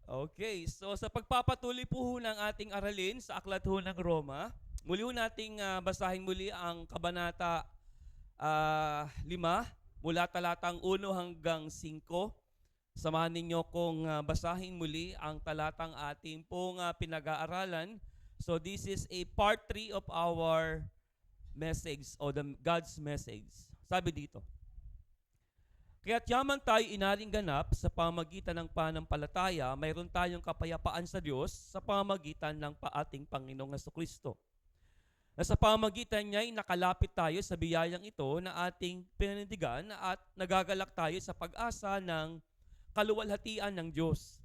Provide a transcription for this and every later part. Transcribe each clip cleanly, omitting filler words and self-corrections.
Okay, so sa pagpapatuloy po ho ng ating aralin sa Aklat ho ng Roma, muli ho nating basahin muli ang Kabanata 5 mula talatang 1 hanggang 5. Samahan ninyo kong basahin muli ang talatang ating pong pinag-aaralan. So this is a part 3 of our message o the God's message. Sabi dito, kaya't yaman tayo inaring ganap sa pamagitan ng pananampalataya, mayroon tayong kapayapaan sa Diyos sa pamagitan ng ating Panginoong Jesucristo. Na sa pamagitan niya ay nakalapit tayo sa biyayang ito na ating pinanindigan at nagagalak tayo sa pag-asa ng kaluwalhatian ng Diyos.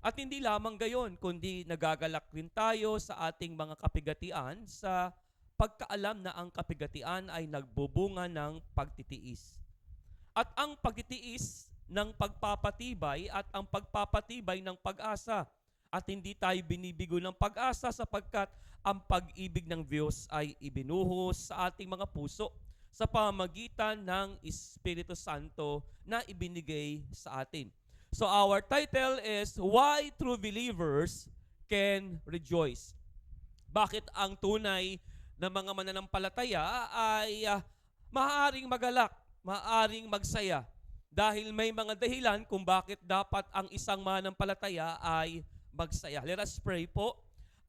At hindi lamang gayon, kundi nagagalak rin tayo sa ating mga kapigatian sa pagkaalam na ang kapigatian ay nagbubunga ng pagtitiis. At ang pagtitiis ng pagpapatibay at ang pagpapatibay ng pag-asa. At hindi tayo binibigo ng pag-asa sapagkat ang pag-ibig ng Diyos ay ibinuhos sa ating mga puso sa pamagitan ng Espiritu Santo na ibinigay sa atin. So our title is Why True Believers Can Rejoice. Bakit ang tunay na mga mananampalataya ay maaaring magalak, maaaring magsaya dahil may mga dahilan kung bakit dapat ang isang mananampalataya ay magsaya. Let us pray po.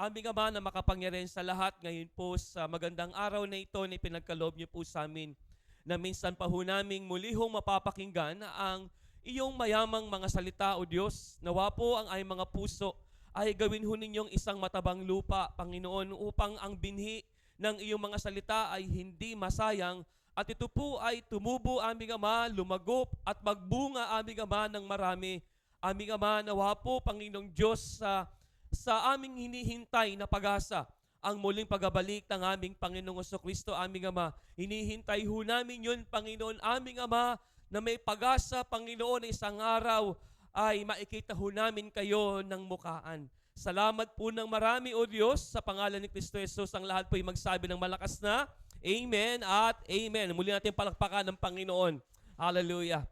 Aming Ama na makapangyarihan sa lahat, ngayon po sa magandang araw na ito na pinagkaloob niyo po sa amin na minsan pa ho naming muli hong mapapakinggan ang iyong mayamang mga salita, O Diyos. Nawa po ang aming mga puso ay gawin ho ninyong isang matabang lupa, Panginoon, upang ang binhi ng iyong mga salita ay hindi masayang at ito po ay tumubo, aming Ama, lumagop at magbunga, aming Ama, ng marami. Aming Ama, nawa po, Panginoong Diyos, sa aming hinihintay na pag-asa, ang muling pagbabalik ng aming Panginoong Jesucristo, aming Ama. Hinihintay ho namin yun, Panginoon, aming Ama, na may pag-asa, Panginoon, na isang araw ay makikita ho namin kayo ng mukhaan. Salamat po ng marami, O Diyos, sa pangalan ni Kristo Jesus. Ang lahat po ay magsabi ng malakas na Amen at Amen. Muli natin palakpakan ng Panginoon. Hallelujah.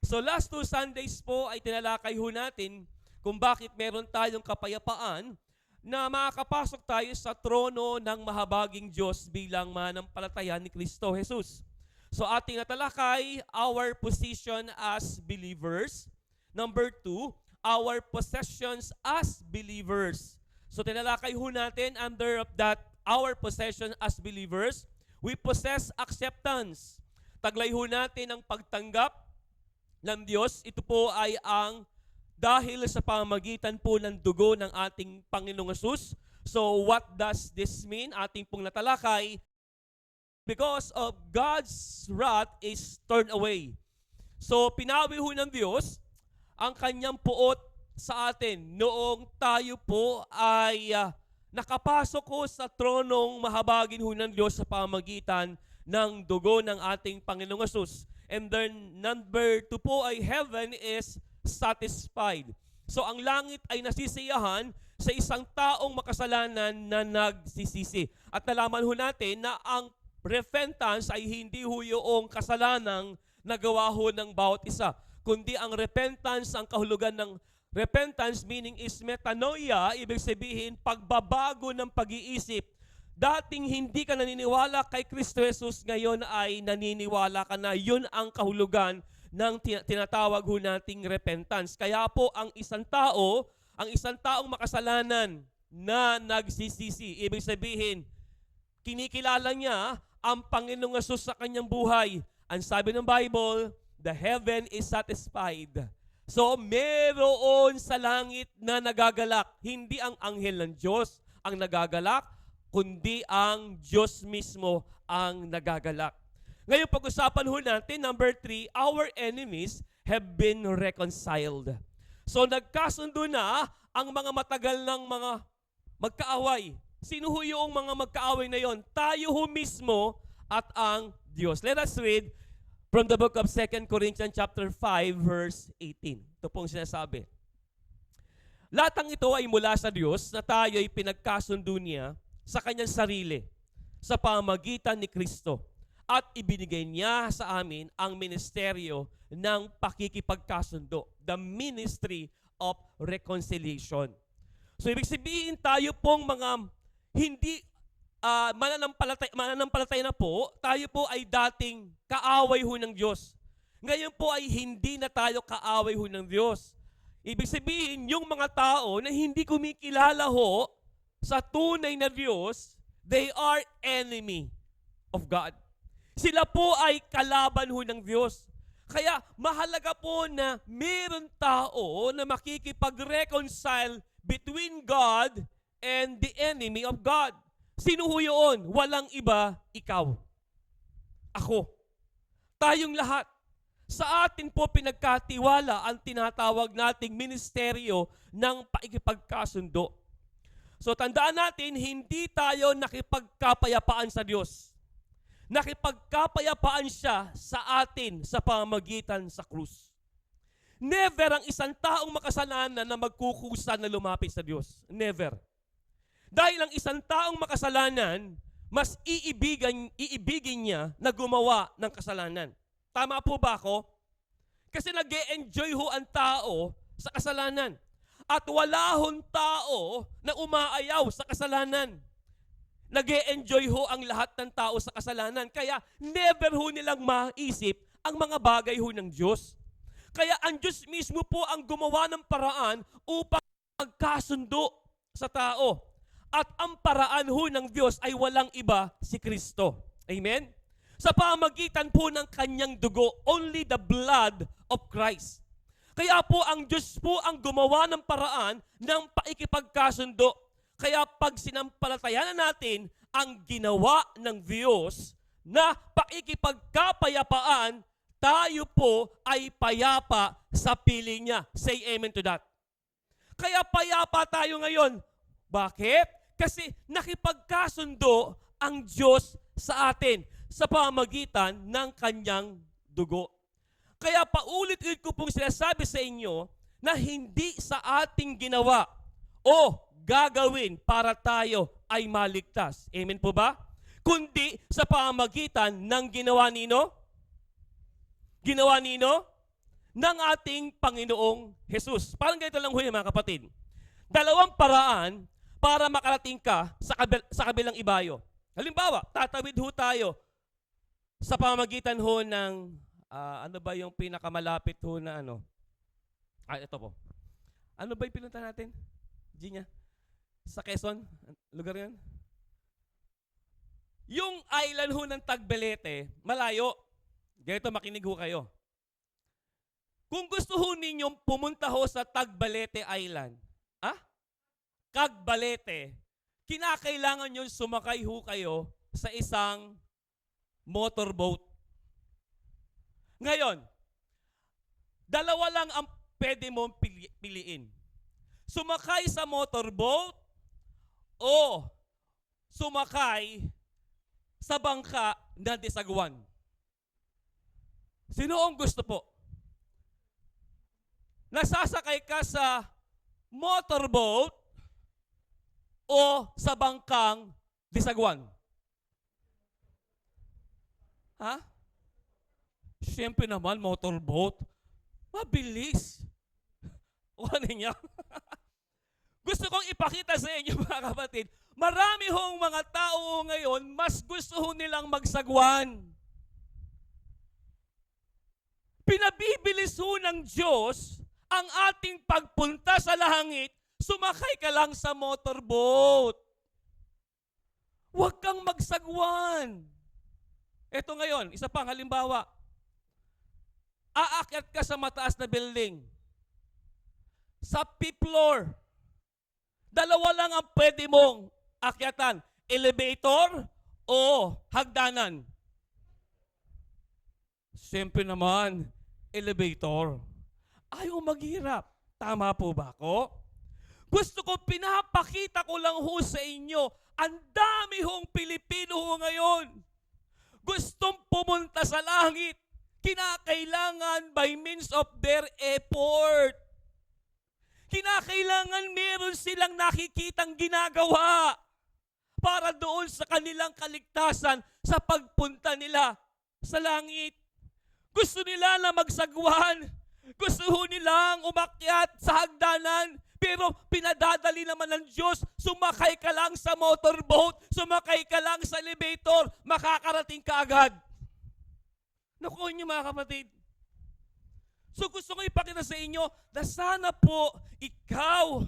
So last 2 Sundays po ay tinalakay ho natin kung bakit meron tayong kapayapaan na makakapasok tayo sa trono ng mahabaging Diyos bilang manampalataya ni Kristo Jesus. So ating natalakay, our position as believers. Number 2, our possessions as believers. So tinalakay ho natin under of that, our possession as believers, we possess acceptance. Taglay ho natin ang pagtanggap ng Diyos. Ito po ay ang dahil sa pamamagitan po ng dugo ng ating Panginoong Hesus. So what does this mean? Ating pong natalakay, because of God's wrath is turned away. So pinawi ho ng Diyos ang kanyang puot sa atin noong tayo po ay nakapasok ko sa tronong mahabagin ho ng Diyos sa pamagitan ng dugo ng ating Panginoong Hesus. And then number 2 po ay heaven is satisfied. So ang langit ay nasisiyahan sa isang taong makasalanan na nagsisisi. At nalaman ho natin na ang repentance ay hindi ho yung kasalanang nagawa ho ng bawat isa, kundi ang repentance, ang kahulugan ng repentance meaning is metanoia, ibig sabihin pagbabago ng pag-iisip. Dating hindi ka naniniwala kay Kristo Jesus, ngayon ay naniniwala ka na. Yun ang kahulugan ng tinatawag ho nating repentance. Kaya po ang isang taong makasalanan na nagsisisi, ibig sabihin, kinikilala niya ang Panginoong Hesus sa kanyang buhay. Ang sabi ng Bible, the heaven is satisfied. So, meron sa langit na nagagalak. Hindi ang anghel ng Diyos ang nagagalak, kundi ang Diyos mismo ang nagagalak. Ngayon, pag-usapan ho natin, number 3, our enemies have been reconciled. So, nagkasundo na ang mga matagal ng mga magkaaway. Sino ho yung mga magkaaway na yon? Tayo ho mismo at ang Diyos. Let us read from the book of 2 Corinthians chapter 5 verse 18. Ito pong sinasabi. Lahat ng ito ay mula sa Diyos na tayo ay pinagkasundo niya sa kanyang sarili sa pamagitan ni Kristo at ibinigay niya sa amin ang ministeryo ng pakikipagkasundo, the ministry of reconciliation. So ibig sabihin tayo pong mga hindi mananampalataya na po, tayo po ay dating kaaway ho ng Diyos. Ngayon po ay hindi na tayo kaaway ho ng Diyos. Ibig sabihin, yung mga tao na hindi kumikilala ho sa tunay na Diyos, they are enemy of God. Sila po ay kalaban ho ng Diyos. Kaya mahalaga po na meron tao na makikipag-reconcile between God and the enemy of God. Sino ho yun? Walang iba, ikaw. Ako. Tayong lahat. Sa atin po pinagkatiwala ang tinatawag nating ministeryo ng paikipagkasundo. So tandaan natin, hindi tayo nakipagkapayapaan sa Diyos. Nakipagkapayapaan siya sa atin sa pamamagitan sa krus. Never ang isang taong makasalanan na magkukusa na lumapit sa Diyos. Never. Dahil ang isang taong makasalanan, mas iibigin niya na gumawa ng kasalanan. Tama po ba ako? Kasi nag-e-enjoy ho ang tao sa kasalanan. At wala hong tao na umaayaw sa kasalanan. Nag-e-enjoy ho ang lahat ng tao sa kasalanan. Kaya never ho nilang maisip ang mga bagay ho ng Diyos. Kaya ang Diyos mismo po ang gumawa ng paraan upang magkasundo sa tao. At ang paraan ho ng Diyos ay walang iba, si Kristo. Amen? Sa pamagitan po ng kanyang dugo, only the blood of Christ. Kaya po ang Diyos po ang gumawa ng paraan ng paikipagkasundo. Kaya pag sinampalatayanan natin ang ginawa ng Diyos na paikipagkapayapaan, tayo po ay payapa sa piling niya. Say amen to that. Kaya payapa tayo ngayon. Bakit? Kasi nakipagkasundo ang Diyos sa atin sa pamagitan ng kanyang dugo. Kaya paulit-ulit ko pong sinasabi sa inyo na hindi sa ating ginawa o gagawin para tayo ay maligtas. Amen po ba? Kundi sa pamagitan ng ginawa nino? Ginawa nino? Ng ating Panginoong Jesus. Parang ganito lang ho yun, mga kapatid. Dalawang paraan para makarating ka sa kabilang ibayo. Halimbawa, tatawid ho tayo sa pamagitan ho ng, ano ba yung pinakamalapit ho na ano? Ito po. Ano ba yung pinunta natin? Ginya? Sa Quezon? Lugar yun? Yung island ho ng Tagbelete, malayo. Ganito, makinig ho kayo. Kung gusto ho ninyong pumunta ho sa Tagbalete Island, Cagbalete, kinakailangan nyo sumakay ho kayo sa isang motorboat. Ngayon, dalawa lang ang pwede mong piliin. Sumakay sa motorboat o sumakay sa bangka na disagwan. Sino ang gusto po? Nasasakay ka sa motorboat o sa bangkang disagwan? Ha? Siyempre naman, motorboat. Mabilis. O ano niya? Gusto kong ipakita sa inyo, mga kapatid, marami hong mga tao ngayon, mas gusto ho nilang magsagwan. Pinabibilis ho ng Diyos ang ating pagpunta sa langit, sumakay ka lang sa motorboat. Huwag kang magsagwan. Ito ngayon, isa pang halimbawa. Aakyat ka sa mataas na building. Sa fifth floor. Dalawa lang ang pwede mong akyatan. Elevator o hagdanan. Siyempre naman, elevator. Ayaw maghirap. Tama po ba ako? Gusto ko, pinapakita ko lang ho sa inyo, ang dami hong Pilipino ho ngayon. Gustong pumunta sa langit. Kinakailangan by means of their effort. Kinakailangan meron silang nakikitang ginagawa para doon sa kanilang kaligtasan sa pagpunta nila sa langit. Gusto nila na magsagwan. Gusto ho nilang umakyat sa hagdanan, pero pinadadali naman ng Diyos, sumakay ka lang sa motorboat, sumakay ka lang sa elevator, makakarating ka agad. Naku niyo mga kapatid. So gusto ko ipakita sa inyo na sana po ikaw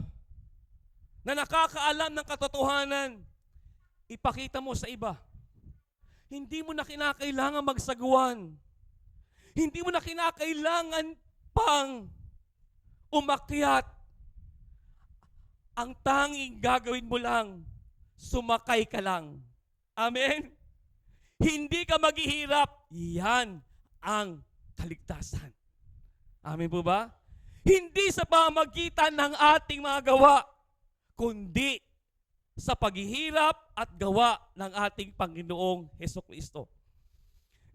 na nakakaalam ng katotohanan, ipakita mo sa iba. Hindi mo na kinakailangan magsaguan. Hindi mo na kinakailangan pang umakyat. Ang tanging gagawin mo lang, sumakay ka lang. Amen? Hindi ka maghihirap. Yan ang kaligtasan. Amen po ba? Hindi sa pamagitan ng ating mga gawa, kundi sa paghihirap at gawa ng ating Panginoong Hesukristo.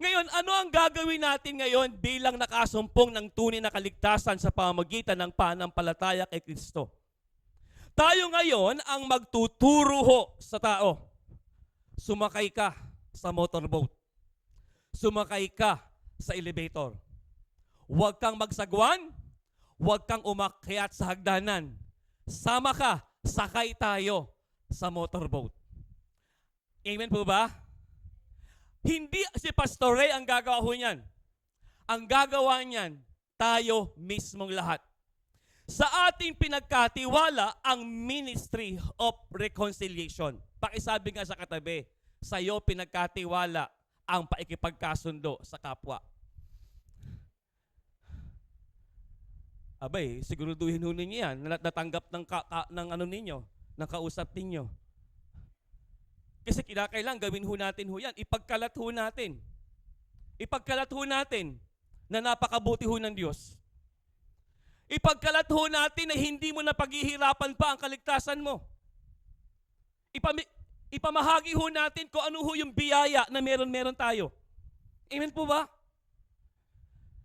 Ngayon, ano ang gagawin natin ngayon bilang nakasumpong ng tunay na kaligtasan sa pamamagitan ng pananampalataya kay Kristo? Tayo ngayon ang magtuturo ho sa tao. Sumakay ka sa motorboat. Sumakay ka sa elevator. Huwag kang magsagwan, huwag kang umakyat sa hagdanan. Sama ka, sakay tayo sa motorboat. Amen po ba? Hindi si Pastor Ray ang gagawa ho niyan. Ang gagawa niyan, tayo mismong lahat. Sa ating pinagkatiwala ang Ministry of Reconciliation. Pakisabi nga sa katabi, sa iyo pinagkatiwala ang paikipagkasundo sa kapwa. Abay, siguraduhin ho ninyo yan, natanggap ng ano ninyo, ng kausap ninyo. Kasi kinakailangan gawin ho natin ho yan, ipagkalat ho natin. Ipagkalat ho natin na napakabuti ho ng Diyos. Ipagkalat ho natin na hindi mo na paghihirapan pa ang kaligtasan mo. Ipamahagi ho natin kung ano ho yung biyaya na meron tayo. Amen po ba?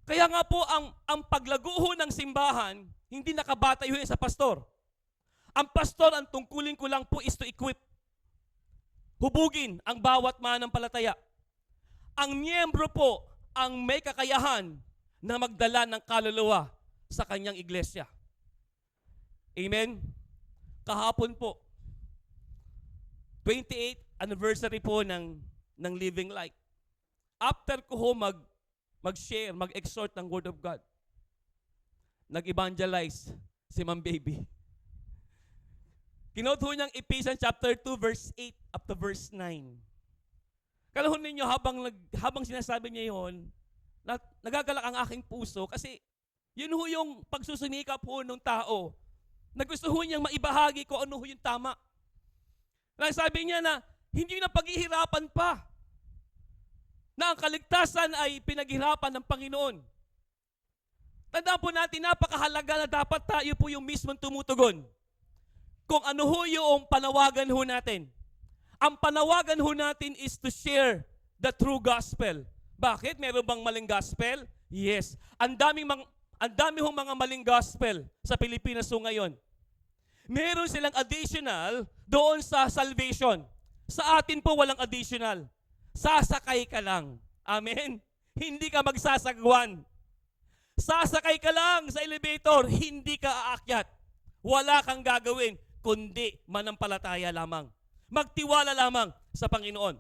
Kaya nga po, ang paglago ho ng simbahan, hindi nakabatay ho sa pastor. Ang pastor, ang tungkulin ko lang po is to equip. Hubugin ang bawat mananampalataya. Ang miyembro po, ang may kakayahan na magdala ng kaluluwa sa kanyang iglesia. Amen? Kahapon po, 28th anniversary po ng Living Light. After ko ho mag-share, mag-exhort ng Word of God, nag-evangelize si Ma'am Baby. Kinote ho niyang Ephesians chapter 2 verse 8 up to verse 9. Kalahon ninyo habang sinasabi niya yon, nagagalak ang aking puso kasi yun ho yung pagsusumikap ho ng tao na gusto ho niyang maibahagi ko ano ho yung tama. Sabi niya na hindi na paghihirapan pa na ang kaligtasan ay pinaghirapan ng Panginoon. Tandaan po natin, napakahalaga na dapat tayo po yung mismong tumutugon kung ano ho yung panawagan ho natin. Ang panawagan ho natin is to share the true gospel. Bakit? Meron bang maling gospel? Yes. Ang dami hong mga maling gospel sa Pilipinas ho ngayon. Meron silang additional doon sa salvation. Sa atin po walang additional. Sasakay ka lang. Amen? Hindi ka magsasagwan. Sasakay ka lang sa elevator, hindi ka aakyat. Wala kang gagawin, kundi manampalataya lamang. Magtiwala lamang sa Panginoon.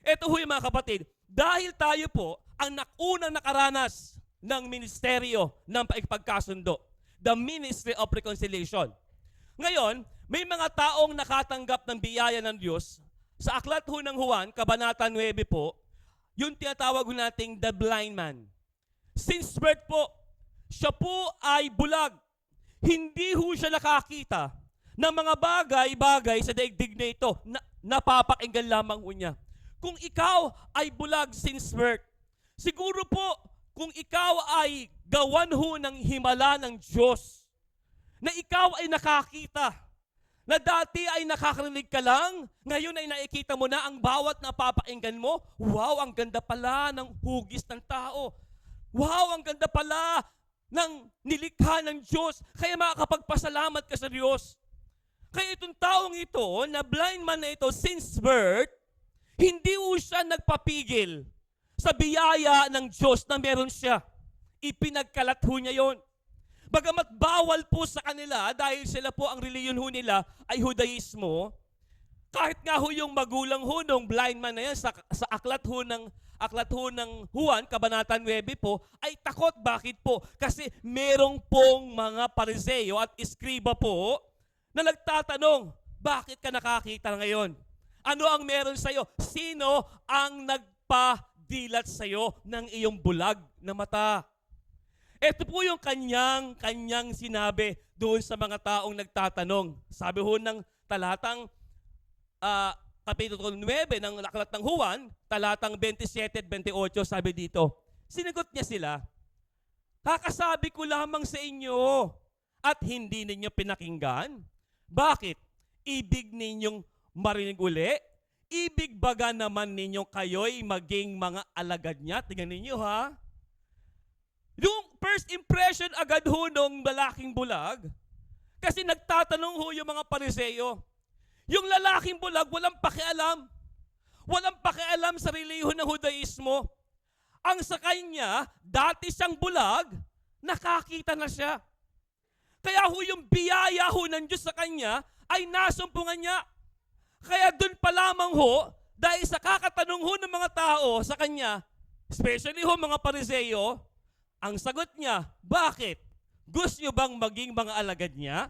Ito ho yung mga kapatid, dahil tayo po ang unang nakaranas ng ministeryo ng pagkasundo, the Ministry of Reconciliation. Ngayon, may mga taong nakatanggap ng biyaya ng Diyos. Sa aklat ho ng Juan, Kabanata 9 po, yung tinatawag nating the blind man. Since birth po, siya po ay bulag. Hindi ho siya nakakita ng mga bagay-bagay sa daigdig na ito. Napapakinggan lamang ho niya. Kung ikaw ay bulag since birth, siguro po, kung ikaw ay gawan ho ng himala ng Diyos, na ikaw ay nakakita, na dati ay nakakarinig ka lang, ngayon ay nakikita mo na ang bawat napapakinggan mo, wow, ang ganda pala ng hugis ng tao. Wow, ang ganda pala ng nilikha ng Diyos. Kaya makakapagpasalamat ka sa Diyos. Kaya itong taong ito, na blind man na ito since birth, hindi ho siya nagpapigil sa biyaya ng Diyos na meron siya. ipinagkalat ho niya yon. Bagamat bawal po sa kanila dahil sila po ang reliyon ho nila ay Judaismo, kahit nga ho yung magulang ho nung blind man na yan sa aklat ho ng Juan, Kabanata 9 po, ay takot. Bakit po? Kasi merong pong mga Pariseo at Iskriba po na nagtatanong, bakit ka nakakita ngayon? Ano ang meron sa'yo? Sino ang nagpadilat sa'yo ng iyong bulag na mata? Ito po yung kanyang sinabi doon sa mga taong nagtatanong. Sabi ho ng talatang Kapitulo 9 ng Aklat ng Juan, talatang 27 at 28, sabi dito, sinagot niya sila, kakasabi ko lamang sa inyo at hindi ninyo pinakinggan. Bakit? Ibig ninyong marinig uli? Ibig baga naman ninyo kayo'y maging mga alagad niya? Tingnan ninyo ha. Yung first impression agad ho nung lalaking bulag, kasi nagtatanong ho yung mga Pariseo. Yung lalaking bulag, walang pakialam. Walang pakialam sa reliyon ng Judaismo. Ang sa kanya, dati siyang bulag, nakakita na siya. Kaya ho yung biyaya ho ng Diyos sa kanya ay nasumpungan niya. Kaya dun pa lamang ho, dahil sa kakatanong ho ng mga tao sa kanya, especially ho mga Pariseo, ang sagot niya, bakit? Gusto niyo bang maging mga alagad niya?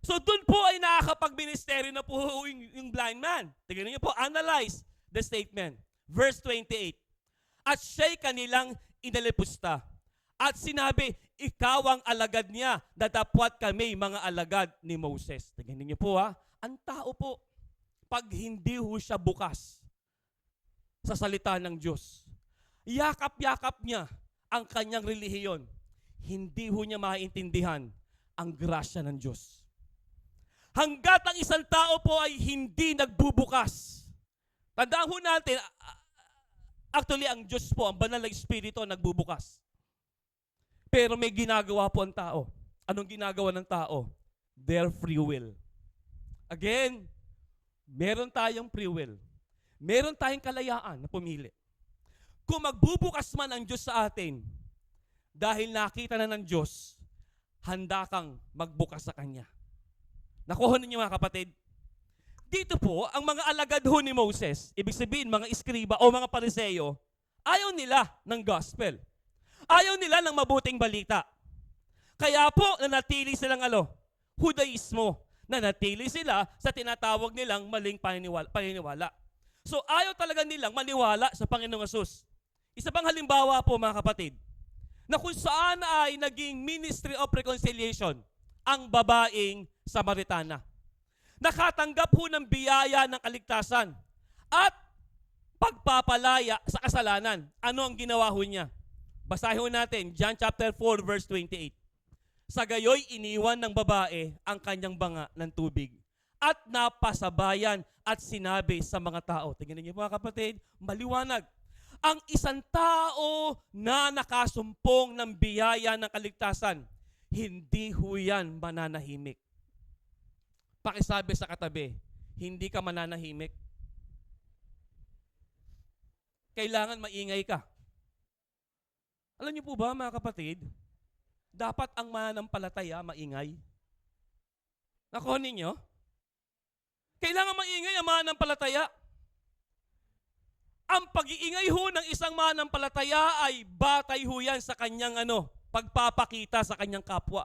So dun po ay nakakapag-ministeryo na po yung blind man. Tingnan niyo po, analyze the statement. Verse 28. At siya'y kanilang inalipusta. At sinabi, ikaw ang alagad niya, datapwat kami mga alagad ni Moses. Tingnan niyo po ha, ang tao po, pag hindi ho siya bukas sa salita ng Diyos, yakap-yakap niya ang kanyang relihiyon, hindi ho niya maintindihan ang grasya ng Diyos. Hanggat ang isang tao po ay hindi nagbubukas. Tandaan ho natin, actually ang Diyos po, ang banal na Espiritu nagbubukas. Pero may ginagawa po ang tao. Anong ginagawa ng tao? Their free will. Again, meron tayong free will. Meron tayong kalayaan na pumili. Kung magbubukas man ang Diyos sa atin, dahil nakita na ng Diyos, handa kang magbukas sa Kanya. Nakuha ninyo mga kapatid? Dito po, ang mga alagad ho ni Moses, ibig sabihin mga iskriba o mga Pariseo, ayaw nila ng gospel. Ayaw nila ng mabuting balita. Kaya po, nanatili silang Judaismo. Nanatili sila sa tinatawag nilang maling paniniwala. So ayaw talaga nilang maniwala sa Panginoong Hesus. Isa pang halimbawa po mga kapatid, na kung saan ay naging Ministry of Reconciliation ang babaeng Samaritana. Nakatanggap ho ng biyaya ng kaligtasan at pagpapalaya sa kasalanan. Ano ang ginawa ho niya? Basahin ho natin, John chapter 4 verse 28. Sa gayoy iniwan ng babae ang kanyang banga ng tubig at napasabayan at sinabi sa mga tao. Tingnan niyo mga kapatid, maliwanag. Ang isang tao na nakasumpong ng biyaya ng kaligtasan, hindi ho yan mananahimik. Pakisabi sa katabi, hindi ka mananahimik. Kailangan maingay ka. Alam niyo po ba mga kapatid, dapat ang mananampalataya maingay. Nakuha ninyo? Kailangan maingay ang mananampalataya. Ang pag-iingay ho ng isang mananampalataya ay batay ho yan sa kanyang pagpapakita sa kanyang kapwa.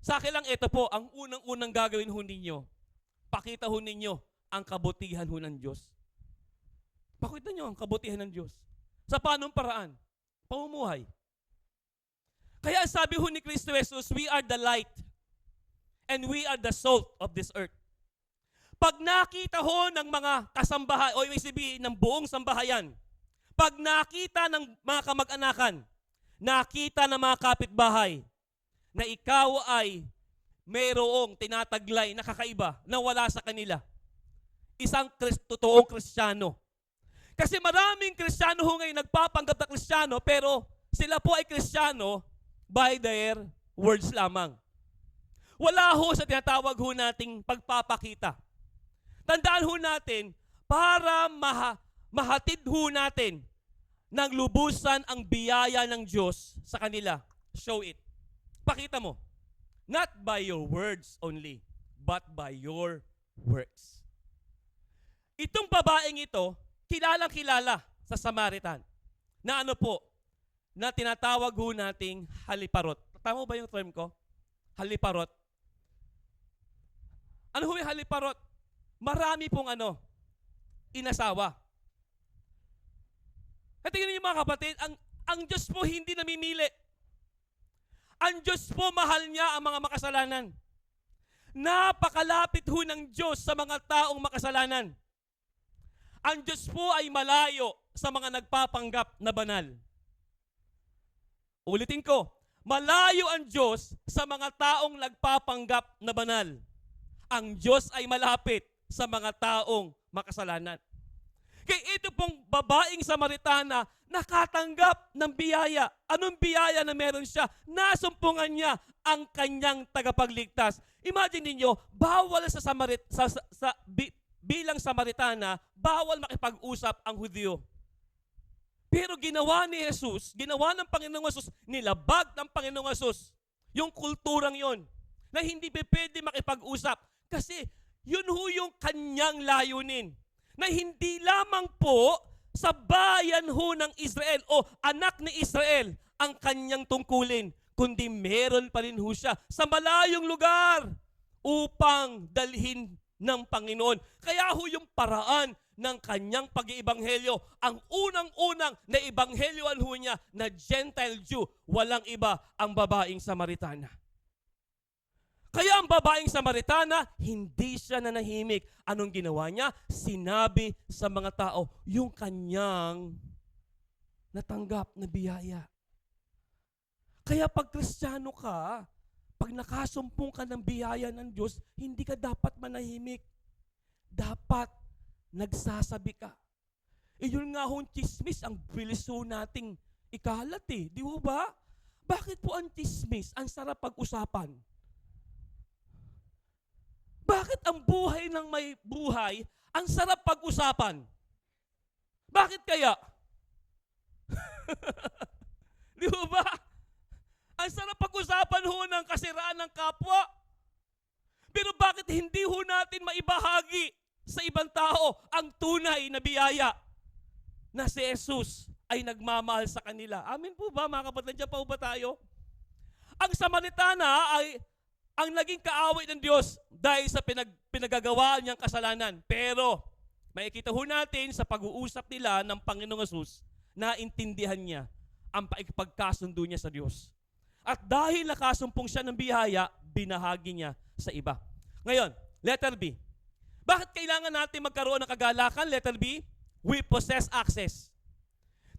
Sa akin lang ito po, ang unang-unang gagawin ho ninyo, pakita ho ninyo ang kabutihan ho ng Diyos. Pakita nyo ang kabutihan ng Diyos. Sa paanong paraan? Pamumuhay. Kaya sabi ho ni Kristo Jesus, we are the light and we are the salt of this earth. Pag nakita ho ng mga kasambahay, o ibig sabihin ng buong sambahayan, pag nakita ng mga kamag-anakan, nakita ng mga kapitbahay, na ikaw ay mayroong tinataglay na kakaiba na wala sa kanila. Isang totoong Kristiyano. Kasi maraming Kristiyano ho ngayon nagpapanggap na Kristiyano pero sila po ay Kristiyano by their words lamang. Wala ho sa tinatawag ho nating pagpapakita. Tandaan ho natin, para mahatid ho natin nang lubusan ang biyaya ng Diyos sa kanila. Show it. Pakita mo. Not by your words only, but by your works. Itong babaeng ito, kilalang-kilala sa Samaritan. Na ano po? Na tinatawag ho nating haliparot. Tama ba yung term ko? Haliparot. Ano ho yung haliparot? Marami pong inasawa. At tingnan niyo mga kapatid, ang Diyos po hindi namimili. Ang Diyos po mahal niya ang mga makasalanan. Napakalapit ho ng Diyos sa mga taong makasalanan. Ang Diyos po ay malayo sa mga nagpapanggap na banal. Ulitin ko, malayo ang Diyos sa mga taong nagpapanggap na banal. Ang Diyos ay malapit sa mga taong makasalanan. Kaya ito pong babaeng Samaritana, nakatanggap ng biyaya. Anong biyaya na meron siya? Nasumpungan niya ang kanyang tagapagligtas. Imagine niyo, bawal bilang Samaritana, bawal makipag-usap ang Hudyo. Pero ginawa ni Jesus, ginawa ng Panginoong Jesus, nilabag ng Panginoong Jesus yung kulturang yon na hindi pwede makipag-usap. Kasi yun ho yung kanyang layunin. Na hindi lamang po sa bayan ho ng Israel o anak ni Israel ang kanyang tungkulin, kundi meron pa rin ho siya sa malayong lugar upang dalhin ng Panginoon. Kaya ho yung paraan ng kanyang pag-iibanghelyo, ang unang-unang na ibanghelyoan ho niya na Gentile Jew, walang iba ang babaeng Samaritana. Kaya ang babaeng Samaritana, hindi siya nanahimik. Anong ginawa niya? Sinabi sa mga tao, yung kanyang natanggap na biyaya. Kaya pag Kristiyano ka, pag nakasumpong ka ng biyaya ng Diyos, hindi ka dapat manahimik. Dapat nagsasabi ka. Yun nga hong chismis, ang bilis ho nating ikalat Di ba? Bakit po ang chismis? Ang sarap pag-usapan. Bakit ang buhay ng may buhay, ang sarap pag-usapan? Bakit kaya? Di ba? Ang sarap pag-usapan ho ng kasiraan ng kapwa. Pero bakit hindi ho natin maibahagi sa ibang tao ang tunay na biyaya na si Jesus ay nagmamahal sa kanila? Amen po ba mga kapatid? Nandiyan pa ba tayo? Ang Samaritana ay ang naging kaaway ng Diyos dahil sa pinagagawaan niyang kasalanan. Pero makikita ho natin sa pag-uusap nila ng Panginoong Jesus, naintindihan niya ang pagkasundo niya sa Diyos. At dahil nakasumpong siya ng biyaya, binahagi niya sa iba. Ngayon, letter B. Bakit kailangan natin magkaroon ng kagalakan? Letter B, we possess access.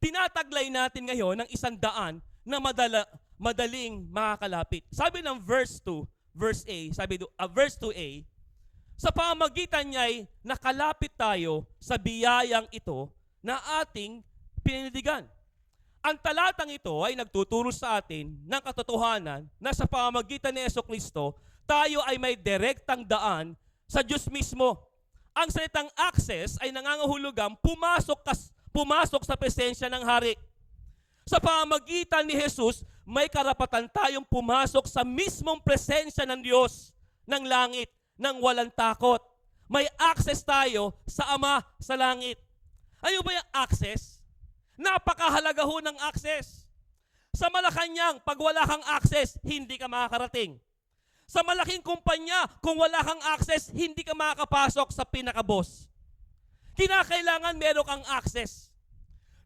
Tinataglay natin ngayon ng 100 na madaling makakalapit. Sabi ng verse 2, verse A, verse 2a, sa pamagitan niya'y nakalapit tayo sa biyayang ito na ating pinindigan. Ang talatang ito ay nagtuturo sa atin ng katotohanan na sa pamagitan ni Jesucristo, tayo ay may direktang daan sa Diyos mismo. Ang salitang access ay nangangahulugang pumasok sa presensya ng Hari. Sa pamagitan ni Jesus, may karapatan tayong pumasok sa mismong presensya ng Diyos, ng langit, ng walang takot. May access tayo sa Ama sa langit. Ano ba yung access? Napakahalaga ho ng access. Sa Malacanang, pag wala kang access, hindi ka makakarating. Sa malaking kumpanya, kung wala kang access, hindi ka makakapasok sa pinaka-boss. Kinakailangan meron kang access.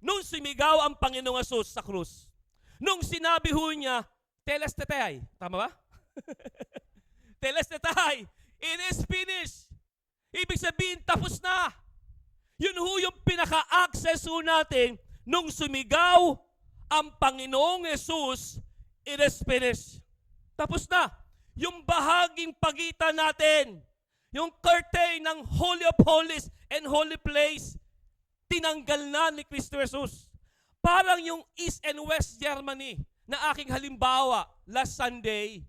Nung sumigaw ang Panginoong Jesus sa krus, nung sinabi ho niya, telestetay, tama ba? Telestetay, it is finished. Ibig sabihin, tapos na. Yun ho yung pinaka-access ho natin nung sumigaw ang Panginoong Jesus, it is finished. Tapos na. Yung bahaging pagitan natin, yung curtain ng Holy of Holies and Holy Place, tinanggal na ni Kristo Jesus. Parang yung East and West Germany na aking halimbawa last Sunday,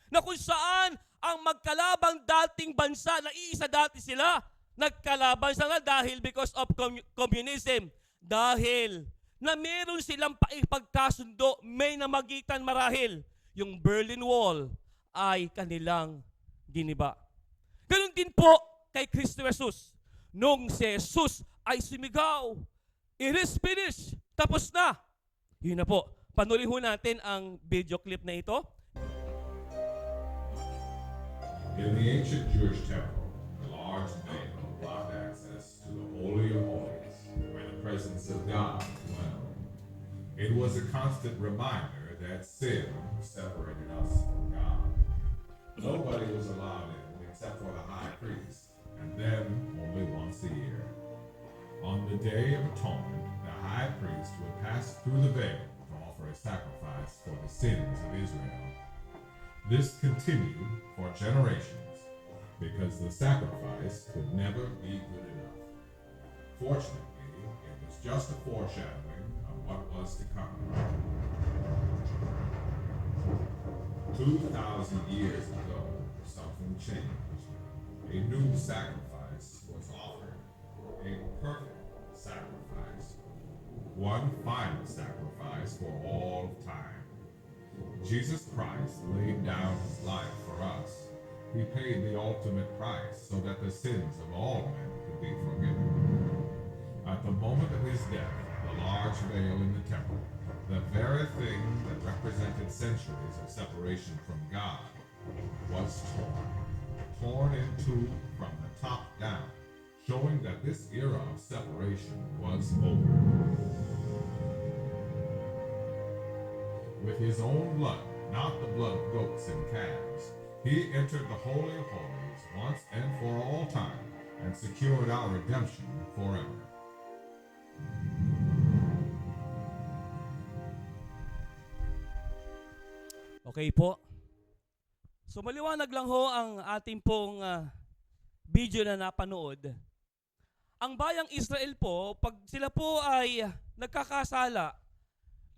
na kung saan ang magkalabang dating bansa na iisa dati sila, nagkalaban sila dahil because of communism. Dahil na meron silang paipagkasundo, may namagitan marahil. Yung Berlin Wall ay kanilang giniba. Ganun din po kay Kristo Jesus. Nung si Jesus ay sumigaw, "It is finished." Tapos na. Yun na po. Panoorin ho natin ang video clip na ito. In the ancient Jewish temple, a large veil blocked access to the Holy of Holies, where the presence of God dwelled. It was a constant reminder that sin separated us from God. Nobody was allowed in except for the high priest, and then only once a year. On the Day of Atonement, the high priest would pass through the veil to offer a sacrifice for the sins of Israel. This continued for generations because the sacrifice could never be good enough. Fortunately, it was just a foreshadowing of what was to come. 2,000 years ago, something changed. A new sacrifice was offered, a perfect sacrifice, one final sacrifice for all of time. Jesus Christ laid down his life for us. He paid the ultimate price so that the sins of all men could be forgiven. At the moment of his death, the large veil in the temple, the very thing that represented centuries of separation from God, was torn in two from the top down, showing that this era of separation was over. With his own blood, not the blood of goats and calves, he entered the Holy of Holies once and for all time and secured our redemption forever. Okay po. So maliwanag lang ho ang ating pong video na napanood. Ang bayang Israel po, pag sila po ay nagkakasala,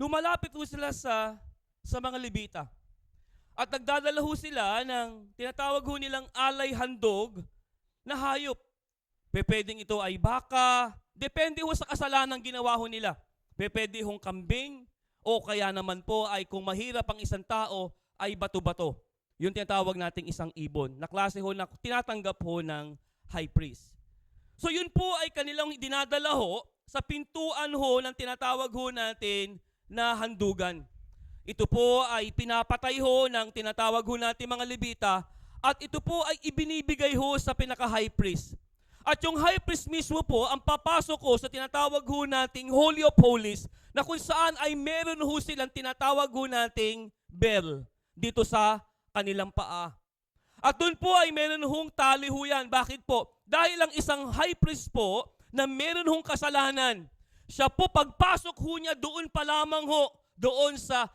lumalapit ho sila sa mga Levita. At nagdadala ho sila ng tinatawag ho nilang alay handog na hayop. Pwedeng ito ay baka, depende ho sa kasalanan ginawa ho nila. Pwede hong kambing, o kaya naman po ay kung mahirap ang isang tao, ay bato-bato. Yung tinatawag nating isang ibon, na klase ho na tinatanggap ho ng high priest. So yun po ay kanilang dinadala ho sa pintuan ho ng tinatawag ho natin na handugan. Ito po ay pinapatay ho ng tinatawag ho natin mga Levita at ito po ay ibinibigay ho sa pinaka-high priest. At yung high priest mismo po ang papasok ho sa tinatawag ho nating Holy of Holies na kung saan ay meron ho silang tinatawag ho nating bell dito sa kanilang paa. At doon po ay meron hong tali ho yan. Bakit po? Dahil ang isang high priest po na meron hong kasalanan, siya po pagpasok ho niya doon pa lamang ho, doon sa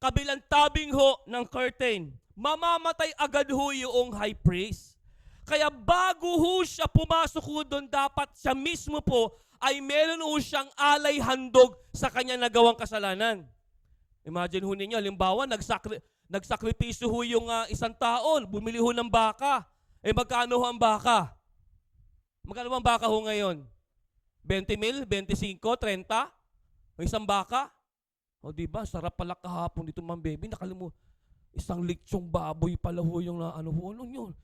kabilang tabing ho ng curtain, mamamatay agad ho yung high priest. Kaya bago ho siya pumasok ho doon, dapat siya mismo po ay meron ho siyang alay handog sa kanya nagawang kasalanan. Imagine ho ninyo, halimbawa, nagsakripisyo ho yung isang taon, bumili ho ng baka. Magkano ho ang baka? Magkano ang baka ho ngayon? 20 mil? 25? 30? Ang isang baka? O diba, sarap pala kahapon dito, Ma'am Baby. Isang litsyong baboy pala ho yung ano yun.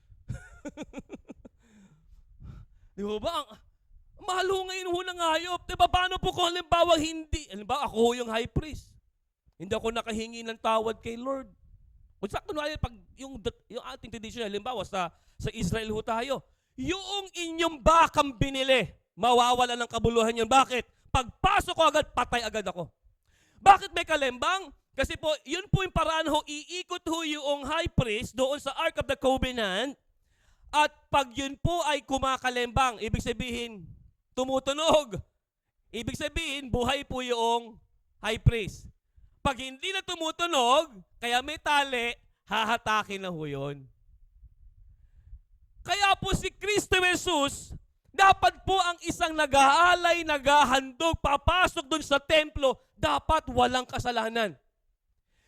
Di ba? Mahal ho ngayon ho ng hayop. Diba, paano po kung halimbawa hindi? Halimbawa, ako ho yung high priest. Hindi ako nakahingi ng tawad kay Lord. Kung sakto na pag yung ating tradition, halimbawa sa Israel ho tayo, yung inyong bakang binili, mawawala ng kabuluhan yun. Bakit? Pagpasok ko agad, patay agad ako. Bakit may kalembang? Kasi po, yun po yung paraan ho, iikot ho yung high priest doon sa Ark of the Covenant at pag yun po ay kumakalembang, ibig sabihin, tumutunog. Ibig sabihin, buhay po yung high priest. Pag hindi na tumutunog, kaya may tali, hahatakin na ho yun. Kaya po si Kristo Jesus, dapat po ang isang nag-aalay, naghahandog, papasok dun sa templo, dapat walang kasalanan.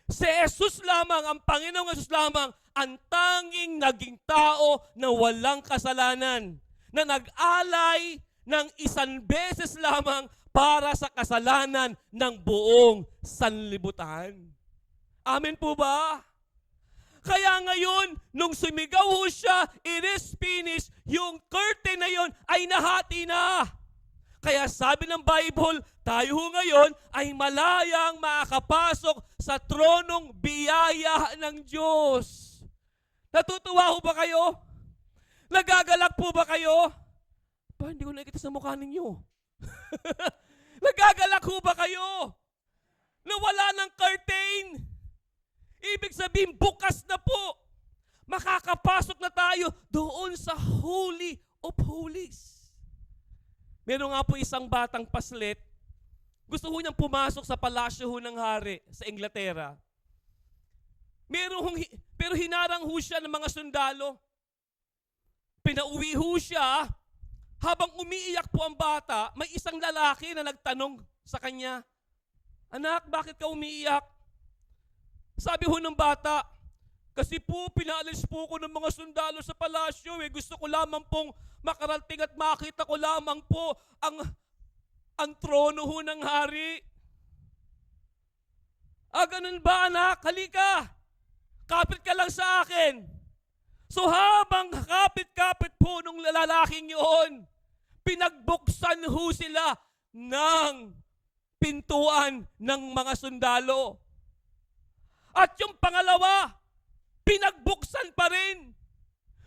Si Jesus lamang, ang Panginoong Jesus lamang, ang tanging naging tao na walang kasalanan, na nag-alay ng isang beses lamang para sa kasalanan ng buong sanlibutan. Amen po ba? Kaya ngayon, nung sumigaw ho siya, it is finished, yung curtain na yon ay nahati na. Kaya sabi ng Bible, tayo ho ngayon ay malayang makakapasok sa tronong biyaya ng Diyos. Natutuwa ho ba kayo? Nagagalak po ba kayo? Pa, hindi ko nakikita sa mukha ninyo. Nagagalak ho ba kayo? Nawala ng curtain. Ibig sabihin, bukas na po. Makakapasok na tayo doon sa Holy of Holies. Meron nga po isang batang paslit. Gusto ho niyang pumasok sa palasyo ho ng hari sa Inglaterra. Pero hinarang ho siya ng mga sundalo. Pinauwi ho siya. Habang umiiyak po ang bata, may isang lalaki na nagtanong sa kanya, "Anak, bakit ka umiiyak?" Sabi ho ng bata, "Kasi po pinaalis po ko ng mga sundalo sa palasyo. Gusto ko lamang pong makarating at makita ko lamang po ang trono ho ng hari." Ganun ba, anak? Halika. Kapit ka lang sa akin. So habang kapit-kapit po nung lalaking yun, pinagbuksan ho sila ng pintuan ng mga sundalo. At yung pangalawa, pinagbuksan pa rin.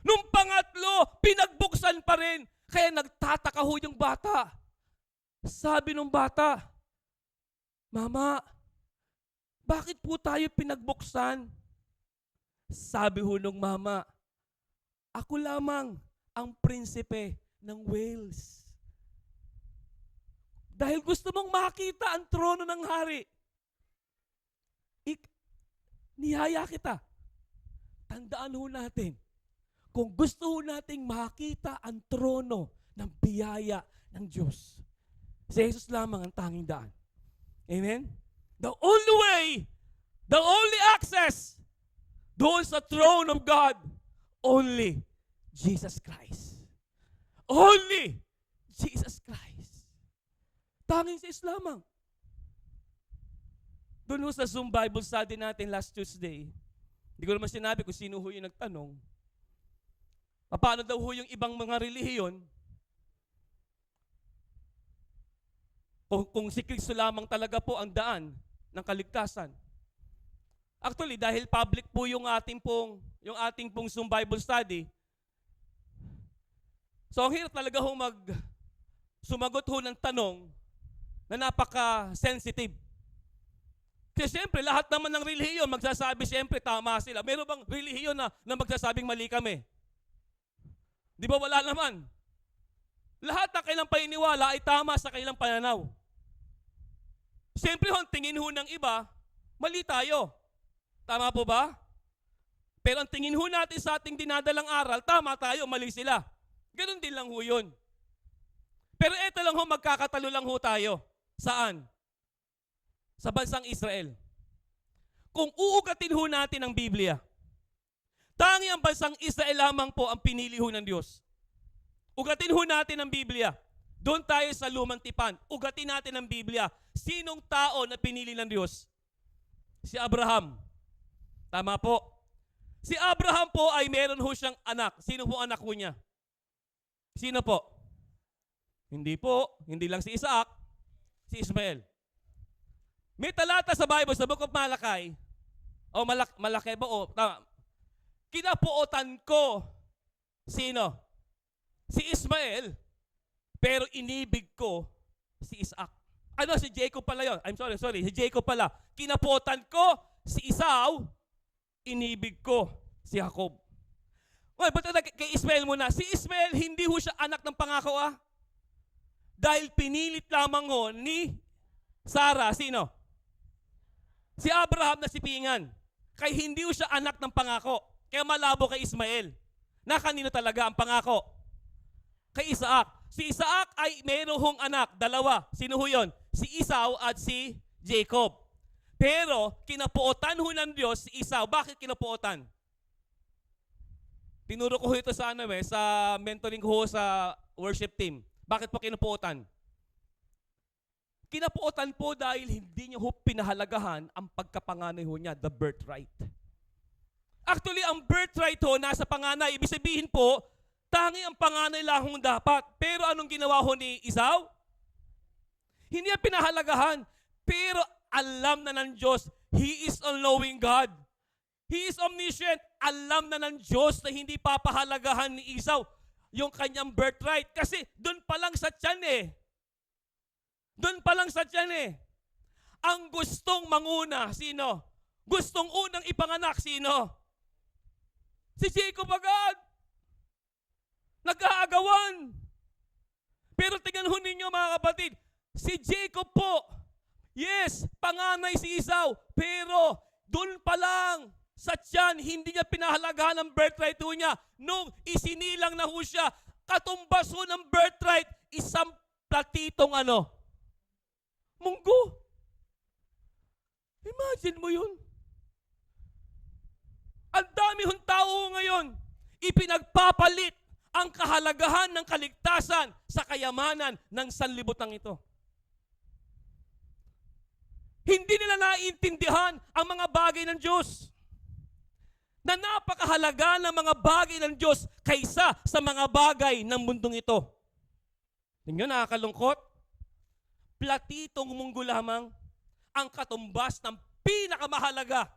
Nung pangatlo, pinagbuksan pa rin. Kaya nagtataka ho yung bata. Sabi nung bata, "Mama, bakit po tayo pinagbuksan?" Sabi ho nung mama, "Ako lamang ang prinsipe ng Wales. Dahil gusto mong makita ang trono ng hari, niyaya kita." Tandaan ho natin, kung gusto ho nating makita ang trono ng biyaya ng Diyos, si Jesus lamang ang tanging daan. Amen? The only way, the only access doon sa throne of God, only Jesus Christ. Only Jesus Christ. Tanging si Jesus lamang. Doon ho sa Zoom Bible study natin last Tuesday, hindi ko naman sinabi kung sino ho yung nagtanong. Paano daw ho yung ibang mga relihiyon kung si Kristo lamang talaga po ang daan ng kaligtasan. Actually, dahil public po yung ating pong Zoom Bible study, so ang hirap talaga ho sumagot ho ng tanong na napaka-sensitive. Kasi siyempre, lahat naman ng relihiyon magsasabi siyempre tama sila. Meron bang relihiyon na magsasabing mali kami? Di ba wala naman? Lahat ng kailang paniniwala ay tama sa kailang pananaw. Siyempre ho, ang tingin ho ng iba, mali tayo. Tama po ba? Pero ang tingin ho natin sa ating dinadalang aral, tama tayo, mali sila. Ganun din lang ho yun. Pero eto lang ho, magkakatalo lang ho tayo. Saan? Sa bansang Israel. Kung uugatin ho natin ang Biblia, tangi ang bansang Israel lamang po ang pinili ho ng Diyos. Ugatin ho natin ang Biblia. Doon tayo sa Lumang Tipan. Ugatin natin ang Biblia. Sinong tao na pinili ng Diyos? Si Abraham. Tama po. Si Abraham po ay meron ho siyang anak. Sino po anak ho niya? Sino po? Hindi po. Hindi lang si Isaac. Si Ismael. May talata sa Bible, sa Book of Malakay. Malaki ba? Tama. Kinapuotan ko. Sino? Si Ismael. Pero inibig ko si Isaac. Si Jacob pala yun. I'm sorry. Si Jacob pala. Kinapuotan ko si Esau. Inibig ko si Jacob. Ba't kay Ismael muna? Si Ismael, hindi ho siya anak ng pangako Dahil pinilit lamang ho ni Sarah. Sino? Si Abraham na sipingan. Kaya hindi ho siya anak ng pangako. Kaya malabo kay Ismael. Na kanino talaga ang pangako? Kay Isaac. Si Isaac ay mayroong hong anak, dalawa. Sino ho yun? Si Esau at si Jacob. Pero kinapuotan ho ng Diyos si Esau. Bakit kinapuotan? Tinuro ko ho ito sa sa mentoring ko sa worship team. Bakit po kinapuotan? Kinapuotan po dahil hindi niyo ho pinahalagahan ang pagkapanganay ho niya, the birthright. Actually, ang birthright ho, nasa panganay. Ibig sabihin po, tangi ang panganay lang hong dapat. Pero anong ginawa ho ni Esau? Hindi niya pinahalagahan. Pero alam na ng Diyos, He is all-knowing God. He is omniscient. Alam na ng Diyos na hindi papahalagahan ni Esau yung kanyang birthright. Kasi doon pa lang sa tiyan eh. Doon pa lang sa tiyan eh. Ang gustong manguna, sino? Gustong unang ipanganak, sino? Si Jacob agad. Nag-aagawan. Pero tingnan ho ninyo mga kapatid, si Jacob po, yes, panganay si Esau, pero doon pa lang sa tiyan, hindi niya pinahalagahan ang birthright ho niya. Nung isinilang na ho siya, katumbas ho ng birthright, isang platitong munggo. Imagine mo yun. Ang dami hong tao ngayon, ipinagpapalit ang kahalagahan ng kaligtasan sa kayamanan ng sanlibutan ito. Hindi nila naiintindihan ang mga bagay ng Diyos. Na napakahalaga ng mga bagay ng Diyos kaysa sa mga bagay ng mundong ito. Tingnan, nakakalungkot. Platitong munggo lamang ang katumbas ng pinakamahalaga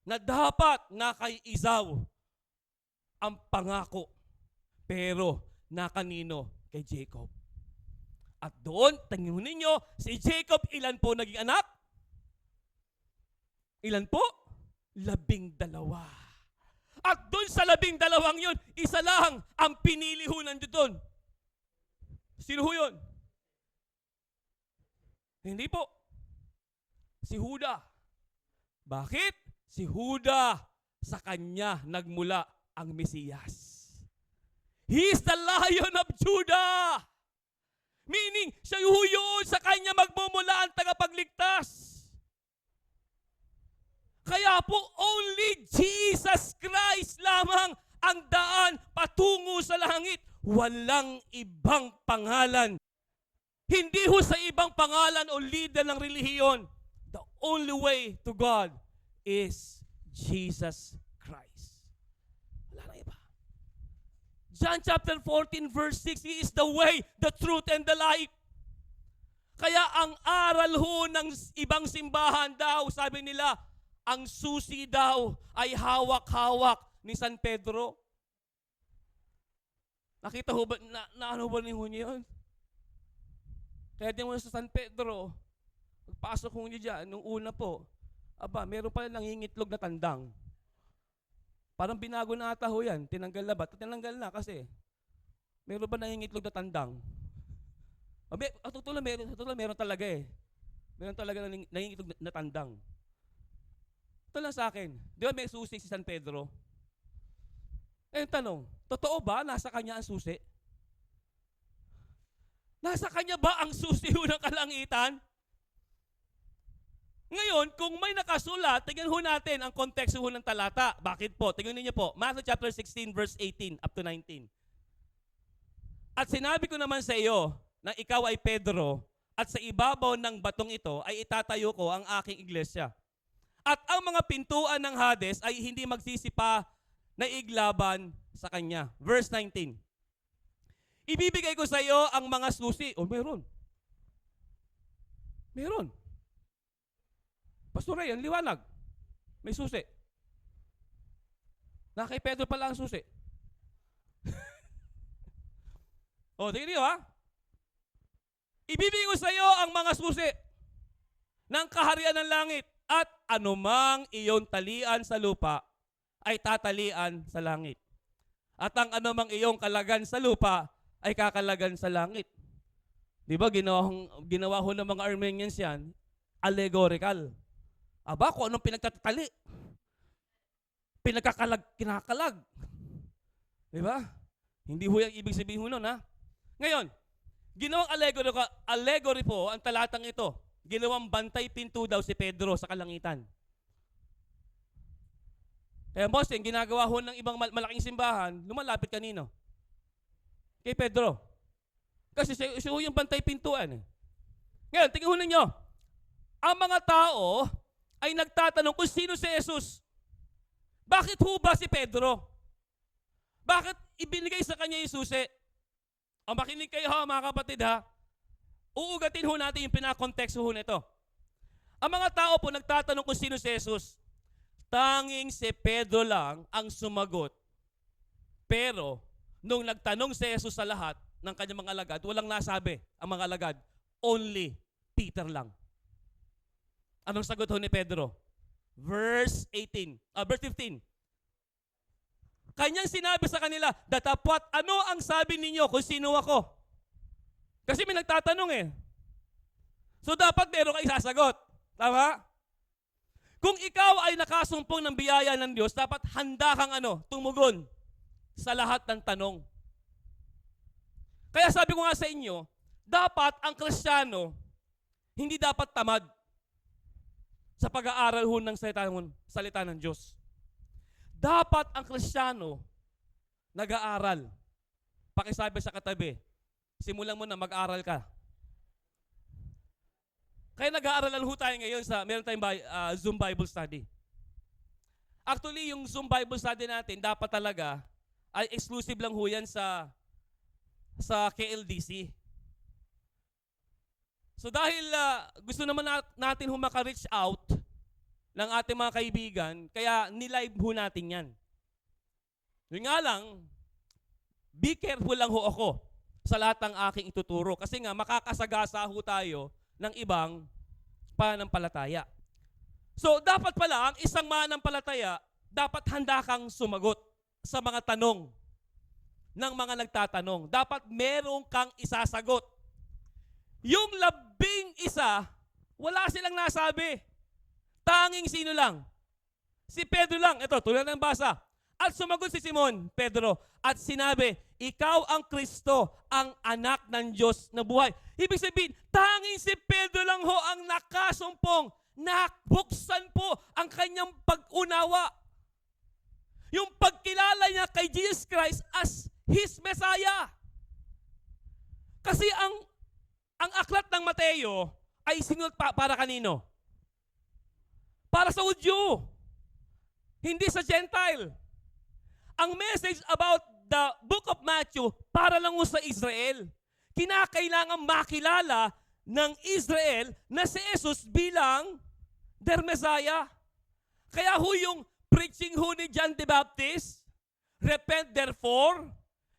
na dapat na kay Esau ang pangako. Pero na kanino? Kay Jacob. At doon, tingnan ninyo, si Jacob, ilan po naging anak? Ilan po? 12. At doon sa 12 yun, isa lang ang pinili ho nandiyo doon. Sino ho yun? Hindi po. Si Huda. Bakit? Si Huda, sa kanya nagmula ang Mesiyas. He is the Lion of Judah. Meaning, siya yun, sa kanya magmumula ang tagapagligtas. Kaya po, only Jesus Christ lamang ang daan patungo sa langit. Walang ibang pangalan. Hindi ho sa ibang pangalan o leader ng relihiyon. The only way to God is Jesus Christ. Wala na iba. John chapter 14 verse 6, He is the way, the truth, and the life. Kaya ang aral ho ng ibang simbahan daw, sabi nila, ang susi daw ay hawak-hawak ni San Pedro. Nakita ho ba, ano ba niyo yun? Kaya din mo sa San Pedro, pagpasok ho niyo dyan, nung una po, meron pala nangingitlog na tandang. Parang binago na ata ho yan, tinanggal na ba? Tinanggal na kasi, meron ba nangingitlog na tandang? Meron talaga eh. Meron talaga nangingitlog na tandang. Ito lang sa akin, di ba may susi si San Pedro? Eh, tanong, totoo ba nasa kanya ang susi? Nasa kanya ba ang susi ho ng kalangitan? Ngayon, kung may nakasulat, tingnan ho natin ang konteksto ho ng talata. Bakit po? Tingnan niyo po, Matthew chapter 16 verse 18 up to 19. At sinabi ko naman sa iyo na ikaw ay Pedro, at sa ibabaw ng batong ito ay itatayo ko ang aking iglesia. At ang mga pintuan ng Hades ay hindi magsisipa na iglaban sa kanya. Verse 19. Ibibigay ko sa iyo ang mga susi. Meron. Meron. Pastor Ray, ang liwanag. May susi. Na kay Pedro pala ang susi. Tingnan niyo ha. Ibibigay ko sa iyo ang mga susi ng kaharian ng langit at anumang iyong talian sa lupa ay tatalian sa langit. At ang anumang iyong kalagan sa lupa ay kakalagan sa langit. Di ba ginawa ho ng mga Armenians yan, allegorical. Kung anong pinagtatali? Kinakalag. Di ba? Hindi ho yung ibig sabihin ho nun, ha? Ngayon, ginawang allegory po ang talatang ito. Ginawang bantay pinto daw si Pedro sa kalangitan. Kaya boss, yung ginagawa ho ng ibang malaking simbahan, lumalapit kanino? Kay Pedro. Kasi siya yung bantay pintuan. Ngayon, tingnan ho ninyo. Ang mga tao ay nagtatanong kung sino si Jesus. Bakit ho ba si Pedro? Bakit ibinigay sa kanya yung susi? O makinig kayo ha, mga kapatid ha. Uugatin ho natin yung pinakonteksto ho nito. Ang mga tao po nagtatanong kung sino si Jesus. Tanging si Pedro lang ang sumagot. Pero, nung nagtanong si Jesus sa lahat ng kanyang mga alagad, walang nasabi ang mga alagad. Only Peter lang. Anong sagot ho ni Pedro? Verse 15. Kanyang sinabi sa kanila, datapwat, ano ang sabi ninyo kung sino ako? Kasi may nagtatanong eh. So dapat meron kayo sasagot. Tama? Kung ikaw ay nakasumpong ng biyaya ng Diyos, dapat handa kang tumugon sa lahat ng tanong. Kaya sabi ko nga sa inyo, dapat ang Kristiyano, hindi dapat tamad sa pag-aaral ho ng salita ng Diyos. Dapat ang Kristiyano nag-aaral. Pakisabi sa katabi, simulan mo na mag-aaral ka. Kaya nag-aaralan ho tayo ngayon meron tayong Zoom Bible Study. Actually, yung Zoom Bible Study natin, dapat talaga ay exclusive lang ho yan sa KLDC. So dahil gusto naman natin ho maka-reach out ng ating mga kaibigan, kaya nilive ho natin yan. Yun nga lang, be careful lang ho ako sa lahat ng aking ituturo. Kasi nga, makakasagasa ho tayo ng ibang pananampalataya. So, dapat pala, ang isang mananampalataya, dapat handa kang sumagot sa mga tanong ng mga nagtatanong. Dapat merong kang isasagot. Yung 11, wala silang nasabi. Tanging sino lang? Si Pedro lang. Ito, tulad ng basa. At sumagot si Simon, Pedro, at sinabi, ikaw ang Kristo, ang anak ng Diyos na buhay. Ibig sabihin, tanging si Pedro lang ho ang nakasumpong, nakbuksan po ang kanyang pag-unawa. Yung pagkilala niya kay Jesus Christ as His Messiah. Kasi ang aklat ng Mateo ay sinulat para kanino? Para sa Hudyo. Hindi sa Gentile. Ang message about the book of Matthew, para lang sa Israel. Kinakailangan makilala ng Israel na si Jesus bilang their Messiah. Kaya ho yung preaching ho ni John the Baptist, repent therefore,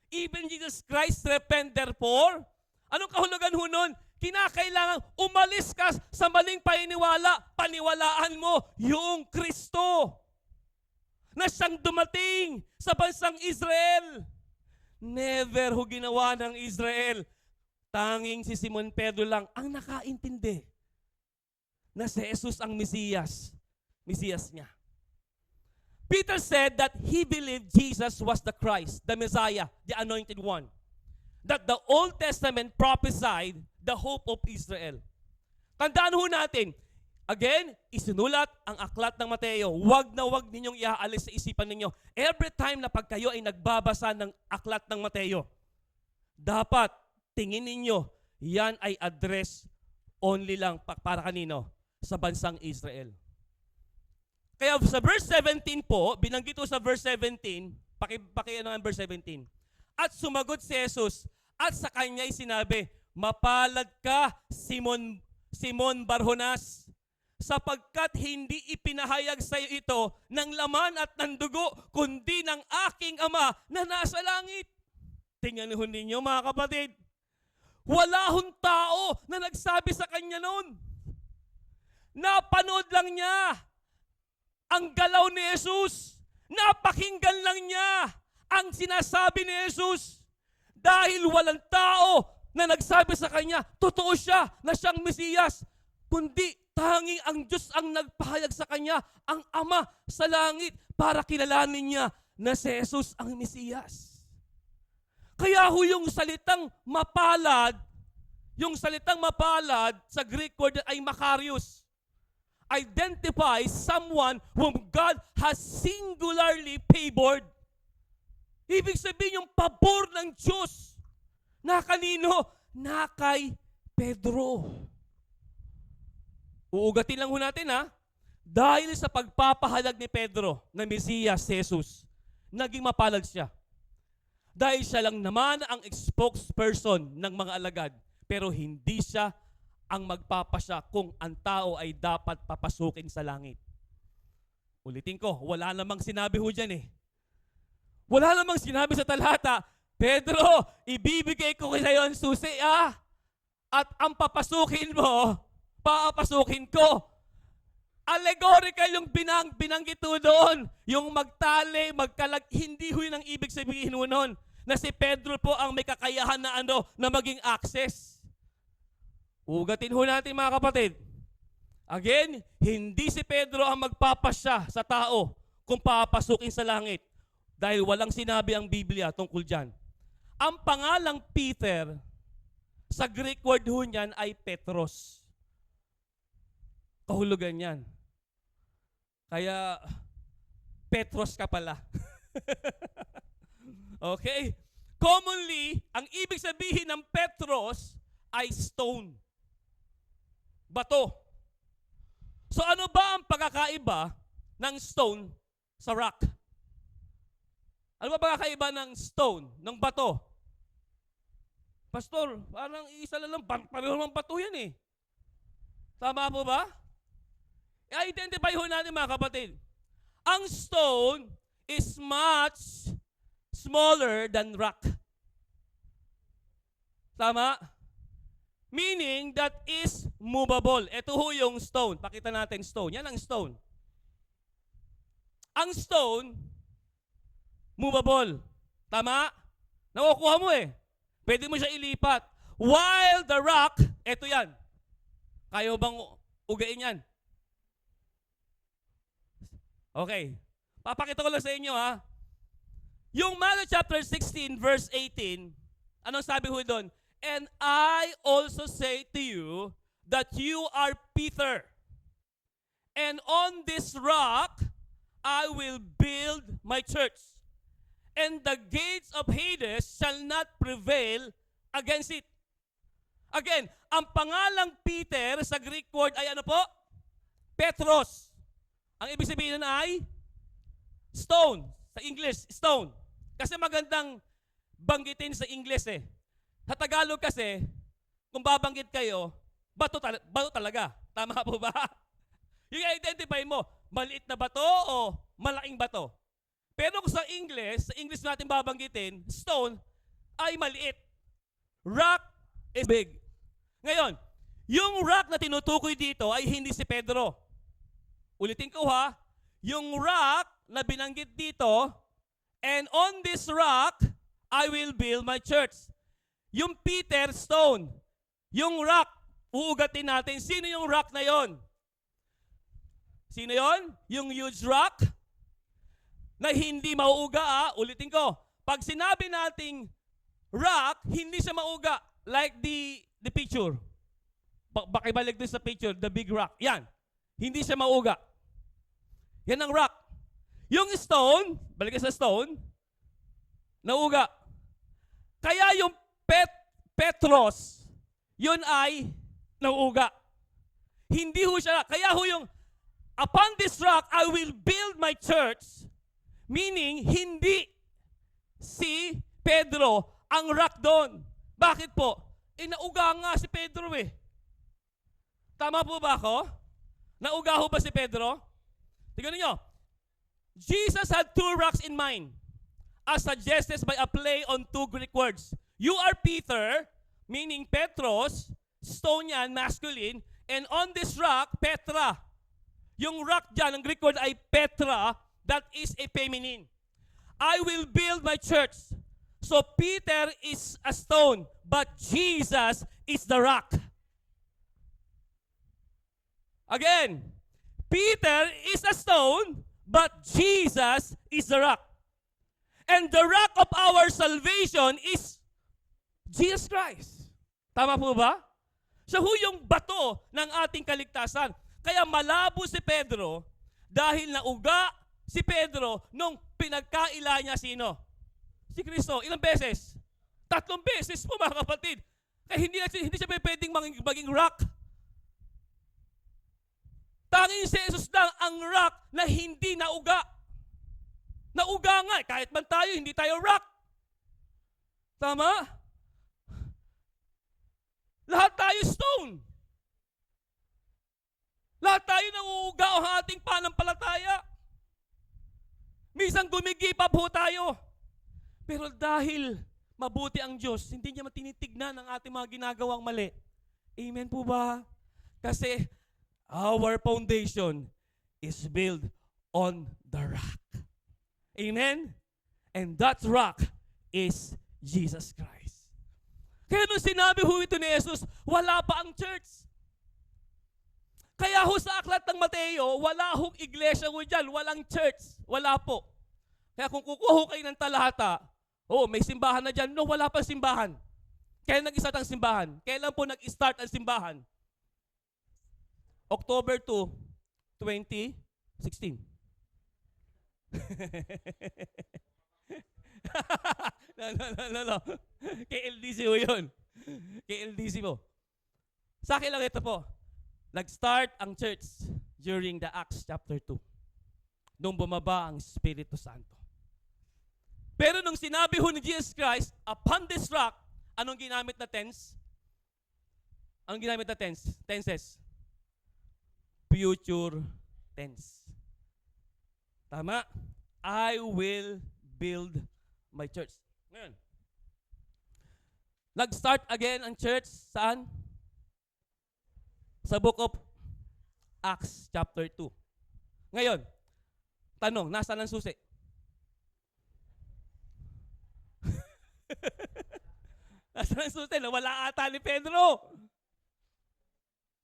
even Jesus Christ, repent therefore. Anong kahulugan ho nun? Kinakailangan umalis ka sa maling paniniwala, paniwalaan mo yung Kristo na siyang dumating sa bansang Israel. Never ho ginawa ng Israel. Tanging si Simon Pedro lang ang nakaintindi na si Jesus ang Mesiyas niya. Peter said that he believed Jesus was the Christ, the Messiah, the Anointed One. That the Old Testament prophesied the hope of Israel. Tandaan ho natin, again, isinulat ang aklat ng Mateo. Huwag na huwag ninyong iaalis sa isipan ninyo. Every time na pag kayo ay nagbabasa ng aklat ng Mateo, dapat tingin ninyo, yan ay address only lang para kanino? Sa bansang Israel. Kaya sa verse 17 po, binanggit ko sa verse 17, paki ang verse 17. At sumagot si Jesus, at sa kanya'y sinabi, mapalad ka, Simon Barjonas, sapagkat hindi ipinahayag sa iyo ito ng laman at ng dugo, kundi ng aking Ama na nasa langit. Tingnan ninyo mga kapatid, wala hong tao na nagsabi sa kanya noon. Napanood lang niya ang galaw ni Jesus. Napakinggan lang niya ang sinasabi ni Jesus. Dahil walang tao na nagsabi sa kanya, totoo siya na siyang Mesiyas, kundi tanging ang Diyos ang nagpahayag sa kanya, ang Ama sa langit, para kilalanin niya na si Jesus ang Mesiyas. Kaya ho yung salitang mapalad sa Greek word ay makarios, identifies someone whom God has singularly favored. Ibig sabihin yung pabor ng Diyos na kanino? Na kay Pedro. Uugatin lang ho natin ha. Dahil sa pagpapahayag ni Pedro na Mesiyas si Jesus, naging mapalad siya. Dahil siya lang naman ang spokesperson ng mga alagad, pero hindi siya ang magpapasya kung ang tao ay dapat papasukin sa langit. Ulitin ko, wala namang sinabi ho dyan eh. Wala namang sinabi sa talata, Pedro, ibibigay ko sa'yo ang susi at ang papasukin mo, papasukin ko. Allegorical yung binanggit ho doon. Yung magtali, hindi ho yun ang ibig sabihin ho noon. Na si Pedro po ang may kakayahan na maging access. Ugatin ho natin mga kapatid. Again, hindi si Pedro ang magpapasya sa tao kung papasukin sa langit. Dahil walang sinabi ang Biblia tungkol dyan. Ang pangalang Peter, sa Greek word ho niyan ay Petros. Kahulugan yan. Kaya, Petros ka pala. Okay? Commonly, ang ibig sabihin ng Petros ay stone. Bato. So ano ba ang pagkakaiba ng stone sa rock? Ano ba pagkakaiba ng stone, ng bato? Pastor, parang isa lang, pareho ng bato yan eh. Tama po ba? I-identify ho natin mga kapatid. Ang stone is much smaller than rock. Tama? Meaning that is movable. Ito ho yung stone. Pakita natin stone. Yan ang stone. Ang stone, movable. Tama? Nakukuha mo eh. Pwede mo siya ilipat. While the rock, ito yan. Kaya bang ugain yan? Okay. Papakita ko lang sa inyo ha. Yung Matthew chapter 16 verse 18, anong sabi ho doon? And I also say to you that you are Peter. And on this rock, I will build my church. And the gates of Hades shall not prevail against it. Again, ang pangalang Peter sa Greek word ay ano po? Petros. Ang ibig sabihin nun ay stone. Sa English, stone. Kasi magandang banggitin sa English eh. Sa Tagalog kasi, kung babanggit kayo, bato talaga. Tama po ba? Yung identify mo, maliit na bato o malaking bato. Pero kung sa English natin babanggitin, stone ay maliit. Rock is big. Ngayon, yung rock na tinutukoy dito ay hindi si Pedro. Ulitin ko ha, yung rock na binanggit dito, and on this rock, I will build my church. Yung Peter, stone. Yung rock, uugatin natin. Sino yung rock na yon? Sino yon? Yung huge rock na hindi mauuga. Ulitin ko. Pag sinabi nating rock, hindi siya mauuga. Like the picture. Bakibalik din sa picture, the big rock. Yan. Hindi siya mauuga. Yan ang rock. Yung stone, balik sa stone, nauuga. Kaya yung Petros, yun ay nauuga. Hindi ho siya. Kaya ho yung, upon this rock, I will build my church. Meaning, hindi si Pedro ang rock doon. Bakit po? Nauga nga si Pedro eh. Tama po ba ako? Nauga ho ba si Pedro? Tignan niyo. Jesus had two rocks in mind, as suggested by a play on two Greek words. You are Peter, meaning Petros, stone yan, masculine, and on this rock, Petra. Yung rock dyan, ang Greek word ay Petra, that is a feminine. I will build my church. So Peter is a stone, but Jesus is the rock. Again, Peter is a stone, but Jesus is the rock. And the rock of our salvation is Jesus Christ. Tama po ba? Siya ho yung bato ng ating kaligtasan. Kaya malabo si Pedro dahil nauga si Pedro nung pinagkaila niya sino? Si Kristo. Ilang beses? 3 beses po mga kapatid. Kaya hindi siya pwedeng maging rock. Tanging si Jesus lang ang rock na hindi nauga. Nauga nga, kahit man tayo, hindi tayo rock. Tama? Lahat tayo stone. Lahat tayo nanguuga ang ating pananampalataya. Minsan gumigipap ho tayo. Pero dahil mabuti ang Diyos, hindi niya matinitignan ang ating mga ginagawang mali. Amen po ba? Kasi our foundation is built on the rock. Amen? And that rock is Jesus Christ. Kaya nung sinabi ho ito ni Jesus, wala pa ang church. Kaya ho sa aklat ng Mateo, wala hong iglesia ho dyan, walang church. Wala po. Kaya kung kukuha ho kayo ng talahata, may simbahan na dyan. No, wala pang simbahan. Kailan nag-start ang simbahan? Kailan po nag-start ang simbahan? October 2, 2016. No. KLDC ho yun. KLDC po. Sa akin lang ito po. Nag-start ang church during the Acts chapter 2. Nung bumaba ang Espiritu Santo. Pero nung sinabi ho ni Jesus Christ, upon this rock, anong ginamit na tense? Anong ginamit na tense? Tenses. Future tense. Tama? I will build my church. Ngayon, nag-start again ang church saan? Sa book of Acts chapter 2. Ngayon, tanong, nasaan ang susi? Nasaan ang susi? Wala ata ni Pedro.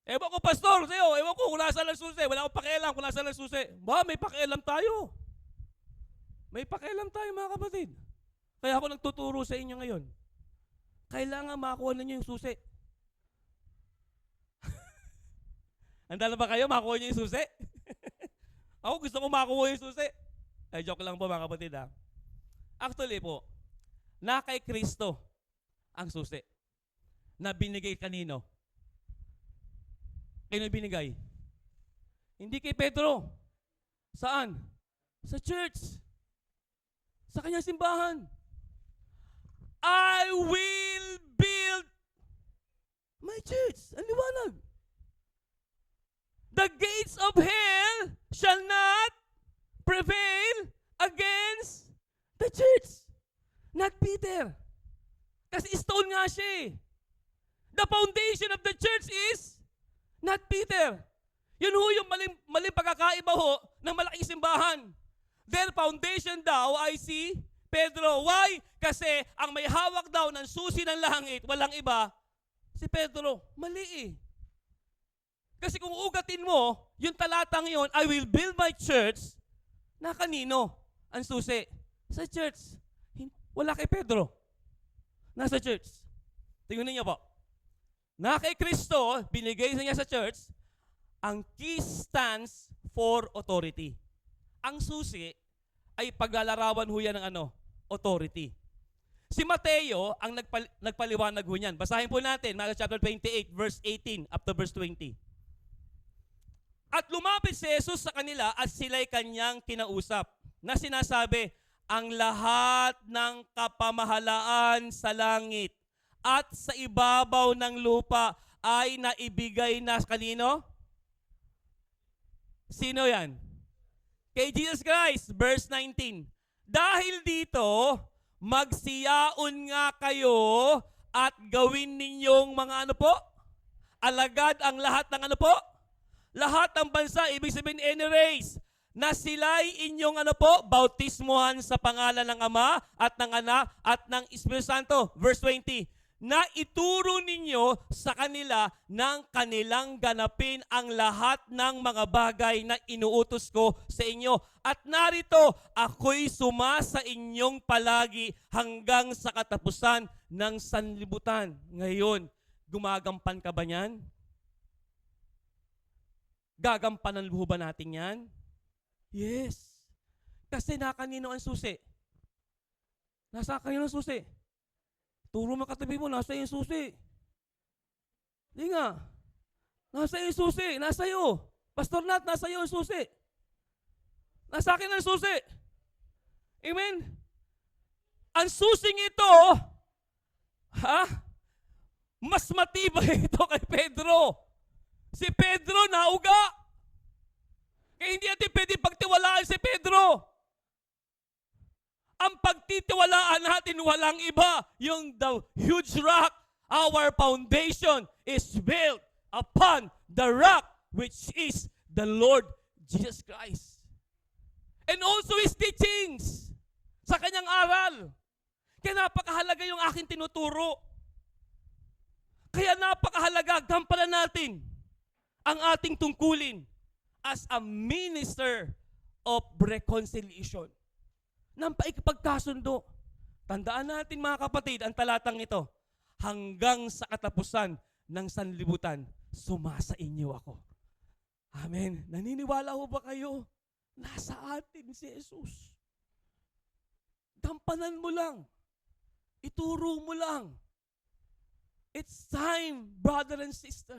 Ewan ko, pastor, sa'yo. Ewan ko kung nasaan ang susi. Wala akong pakialam kung nasaan ang susi. May pakialam tayo. May pakialam tayo, mga kapatid. Kaya ako nagtuturo sa inyo ngayon. Kailangan makakuha ninyo yung susi. Handa na ba kayo? Makakuha niyo yung susi? Ako gusto ko makakuha yung susi. Ay, joke lang po, mga kapatid, ha? Actually po, na kay Kristo ang susi. Na binigay kanino? Kino binigay? Hindi kay Pedro. Saan? Sa church. Sa kanyang simbahan. I will build my church. Ang liwanag. The gates of hell shall not prevail against the church. Not Peter. Kasi stone nga siya eh. The foundation of the church is not Peter. Yun ho yung maling pagkakaiba ho ng malaking simbahan. Their foundation daw ay si Pedro. Why? Kasi ang may hawak daw ng susi ng langit, walang iba, si Pedro. Mali eh. Kasi kung ugatin mo, yung talatang yon, I will build my church, na kanino ang susi? Sa church. Wala kay Pedro. Nasa church. Tingnan niyo po. Na kay Kristo, binigay niya sa church, ang key stands for authority. Ang susi ay paglalarawan ho yan ng authority. Si Mateo ang nagpaliwanag ho niyan. Basahin po natin, Matthew chapter 28, verse 18 up to verse 20. At lumapit si Jesus sa kanila at sila'y kanyang kinausap na sinasabi, ang lahat ng kapamahalaan sa langit at sa ibabaw ng lupa ay naibigay na kanino? Sino yan? Kay Jesus Christ, verse 19. Dahil dito, magsiyaon nga kayo at gawin ninyong mga alagad ang lahat ng lahat ng bansa, ibig sabihin any race, na sila'y inyong bautismuhan sa pangalan ng Ama at ng Anak at ng Espiritu Santo. Verse 20, na ituro ninyo sa kanila ng kanilang ganapin ang lahat ng mga bagay na inuutos ko sa inyo. At narito, ako'y sumasa inyong palagi hanggang sa katapusan ng sanlibutan. Ngayon, gumagampan ka ba niyan? Gagampanan ba natin yan? Yes. Kasi nakanino ang susi? Nasa kanino ang susi? Turo mo katabi mo, nasa yung susi. Hindi nga. Nasa yung susi, nasa iyo. Pastor Nat, nasa iyo ang susi. Nasa akin ang susi. Amen? Ang susing ito, mas matibay ito kay Pedro. Si Pedro nauga. Kaya hindi natin pwede pagtiwalaan si Pedro. Ang pagtitiwalaan natin walang iba. Yung the huge rock, our foundation is built upon the rock which is the Lord Jesus Christ. And also His teachings sa kanyang aral. Kaya napakahalaga yung aking tinuturo. Kaya napakahalaga, gampanan natin ang ating tungkulin as a minister of reconciliation. Nang paikipagkasundo. Tandaan natin mga kapatid, ang talatang ito, hanggang sa katapusan ng sanlibutan, sumasa inyo ako. Amen. Naniniwala ho ba kayo? Nasa atin si Jesus. Gampanan mo lang. Ituro mo lang. It's time, brother and sister.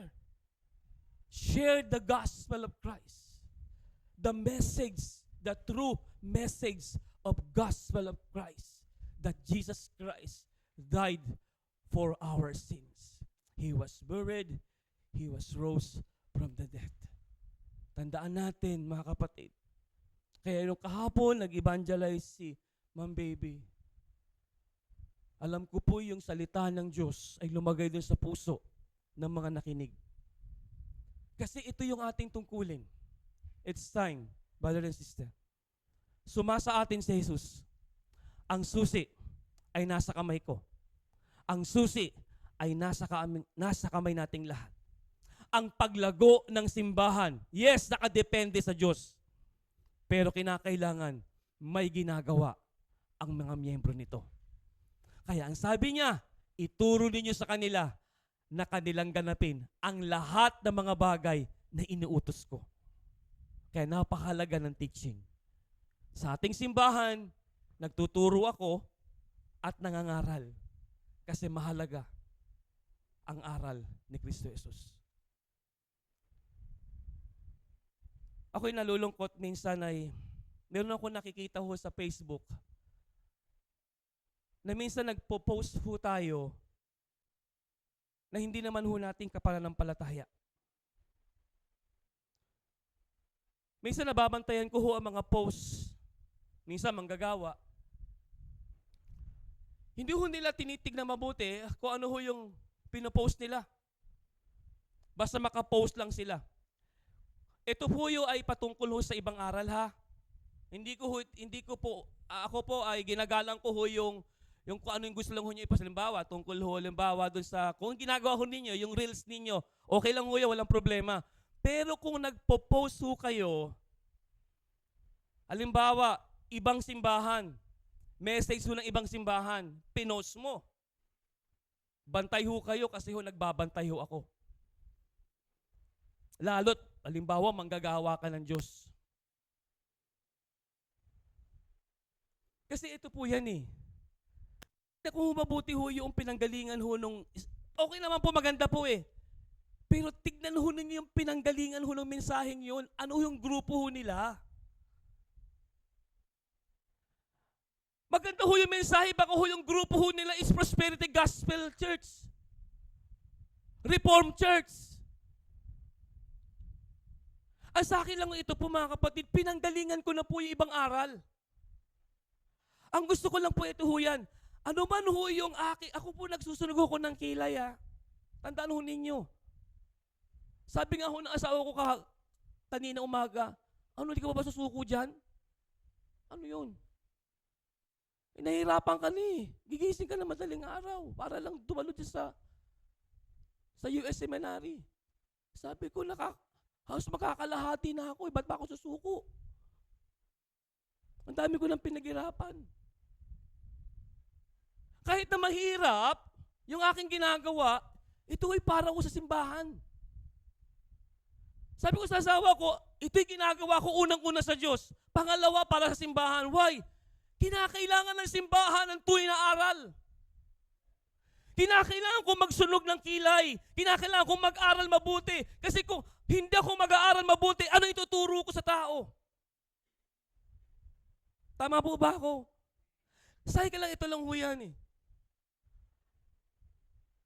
Share the gospel of Christ. The message, the true message of gospel of Christ. That Jesus Christ died for our sins. He was buried. He was rose from the dead. Tandaan natin mga kapatid. Kaya nung kahapon, nag-evangelize si Ma'am Baby. Alam ko po yung salita ng Diyos ay lumagay dun sa puso ng mga nakinig. Kasi ito yung ating tungkulin. It's time, brother and sister. Sumasa atin si Jesus. Ang susi ay nasa kamay ko. Ang susi ay nasa kamay nating lahat. Ang paglago ng simbahan, yes, nakadepende sa Diyos. Pero kinakailangan may ginagawa ang mga miyembro nito. Kaya ang sabi niya, ituro ninyo sa kanila na kanilang ganapin ang lahat ng mga bagay na iniutos ko. Kaya napakahalaga ng teaching. Sa ating simbahan, nagtuturo ako at nangangaral. Kasi mahalaga ang aral ni Kristo Jesus. Ako'y nalulungkot minsan ay meron ako nakikita ho sa Facebook na minsan nagpo-post ho tayo na hindi naman ho natin kapananampalataya. Minsan nababantayan ko ho ang mga posts, minsan manggagawa. Hindi ho nila tinitignan mabuti kung ano ho yung pinopost nila. Basta makapost lang sila. Ito po yung ay patungkol ho sa ibang aral ha. Ako po ay ginagalang ko ho yung kung ano yung gusto lang ho nyo ipasalimbawa, tungkol ho limbawa dun sa, kung ginagawa ho ninyo, yung reels ninyo, okay lang ho yan, walang problema. Pero kung nagpo-post ho kayo, halimbawa, ibang simbahan, message ho ng ibang simbahan, pinost mo. Bantay ho kayo kasi ho nagbabantay ho ako. Lalo't, halimbawa, manggagawa ka ng Diyos. Kasi ito po yan eh. Kung mabuti ho yung pinanggalingan ho nung, okay naman po, maganda po eh. Pero tignan ho ninyo yung pinanggalingan ho ng mensaheng yun. Ano yung grupo ho nila? Maganda ho yung mensahe, baka ho yung grupo ho nila is Prosperity Gospel Church. Reformed Church. Ang sa akin lang ito po mga kapatid, pinanggalingan ko na po yung ibang aral. Ang gusto ko lang po ito ho yan. Ano man ho yung ako po nagsusunog ko ng kilay ha. Tandaan ho ninyo. Sabi nga ho ng asawa ko kanina umaga, ano, di ka ba susuko dyan? Ano yun? Nahihirapan ka ni. Gigising ka na madaling araw para lang dumalo dyan sa US Seminary. Sabi ko, halos makakalahati na ako. Ba't ba ako susuko? Ang dami ko nang pinaghirapan. Kahit na mahirap, yung aking ginagawa, ito ay para ko sa simbahan. Sabi ko sa asawa ko, ito'y ginagawa ko unang-una sa Diyos. Pangalawa, para sa simbahan. Why? Kinakailangan ng simbahan ng tunay na aral. Kinakailangan kong magsunog ng kilay. Kinakailangan kong mag-aral mabuti. Kasi kung Hindi ako mag-aaral mabuti. Ano ituturo ko sa tao? Tama po ba ako? Say ka lang, ito lang ho yan eh.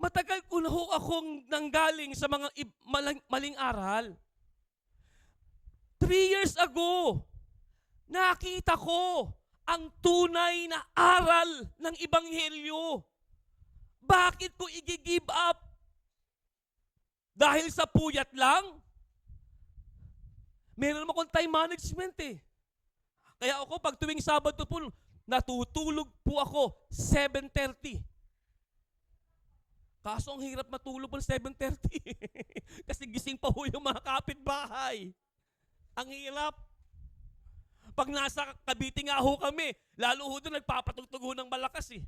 Matagal ko na ho akong nanggaling sa mga maling aral. 3 years ago, nakita ko ang tunay na aral ng Ebanghelyo. Bakit ko i-give up? Dahil sa puyat lang? Meron naman akong time management eh. Kaya ako pag tuwing Sabado po, natutulog po ako 7:30. Kaso ang hirap matulog ng 7:30. Kasi gising pa ho yung mga kapitbahay. Ang hirap. Pag nasa Cavite nga ho kami, lalo ho doon nagpapatugtog ho ng malakas eh.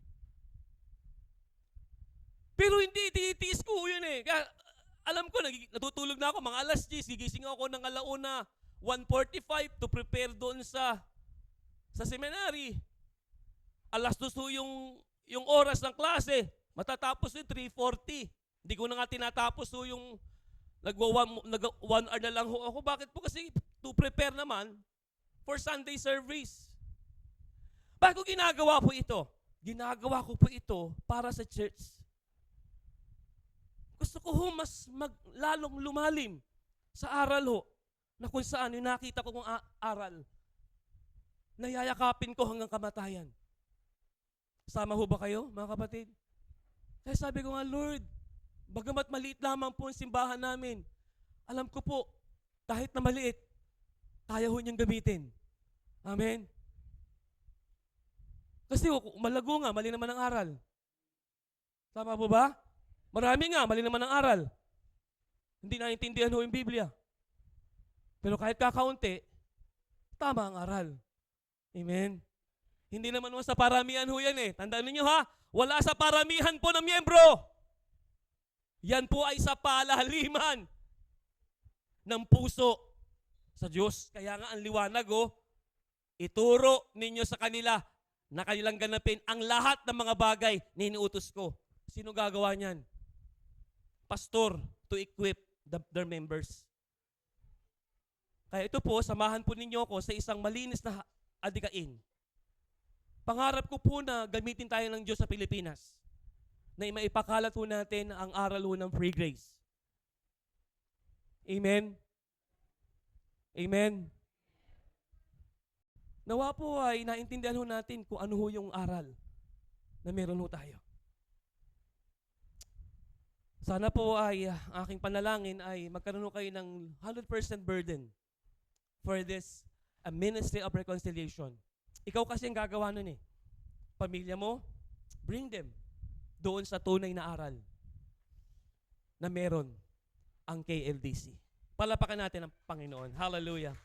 Pero hindi, tinitiis ko ho yun eh. Kaya, alam ko, natutulog na ako, mga alas 10, gigising ako ng alauna, 1:45 to prepare doon sa seminary. Alas 2 ho yung oras ng klase. Matatapos yung 3:40. Hindi ko na nga tinatapos ho yung nag-1 hour na lang ho ako. Bakit po? Kasi to prepare naman for Sunday service. Bakit ko ginagawa po ito? Ginagawa ko po ito para sa church. Gusto ko ho mas lalong lumalim sa aral ho na kung saan yung nakita ko kong aral na yayakapin ko hanggang kamatayan. Sama ho ba kayo, mga kapatid? Kaya sabi ko nga, Lord, bagamat maliit lamang po ang simbahan namin, alam ko po, kahit na maliit, kaya ho niyang gamitin. Amen? Kasi malago nga, mali naman ang aral. Tama po ba? Marami nga, mali naman ang aral. Hindi naiintindihan ho yung Biblia. Pero kahit kakaunti, tama ang aral. Amen? Hindi naman sa paramihan ho yan eh. Tandaan ninyo ha, wala sa paramihan po ng miyembro. Yan po ay sa palaliman ng puso sa Diyos. Kaya nga ang liwanag ituro ninyo sa kanila na kanilang ganapin ang lahat ng mga bagay na iniutos ko. Sino gagawa niyan? Pastor to equip their members. Kaya ito po, samahan po ninyo ako sa isang malinis na adikain. Pangarap ko po na gamitin tayo ng Diyos sa Pilipinas na maipakalat po natin ang aral po ng free grace. Amen? Amen? Nawa po ay naintindihan ho natin kung ano ho yung aral na meron ho tayo. Sana po ay aking panalangin ay magkaroon ho kayo ng 100% burden for this ministry of reconciliation. Ikaw kasi ang gagawa nun eh. Pamilya mo, bring them doon sa tunay na aral na meron ang KLDC. Palapakan natin ang Panginoon. Hallelujah.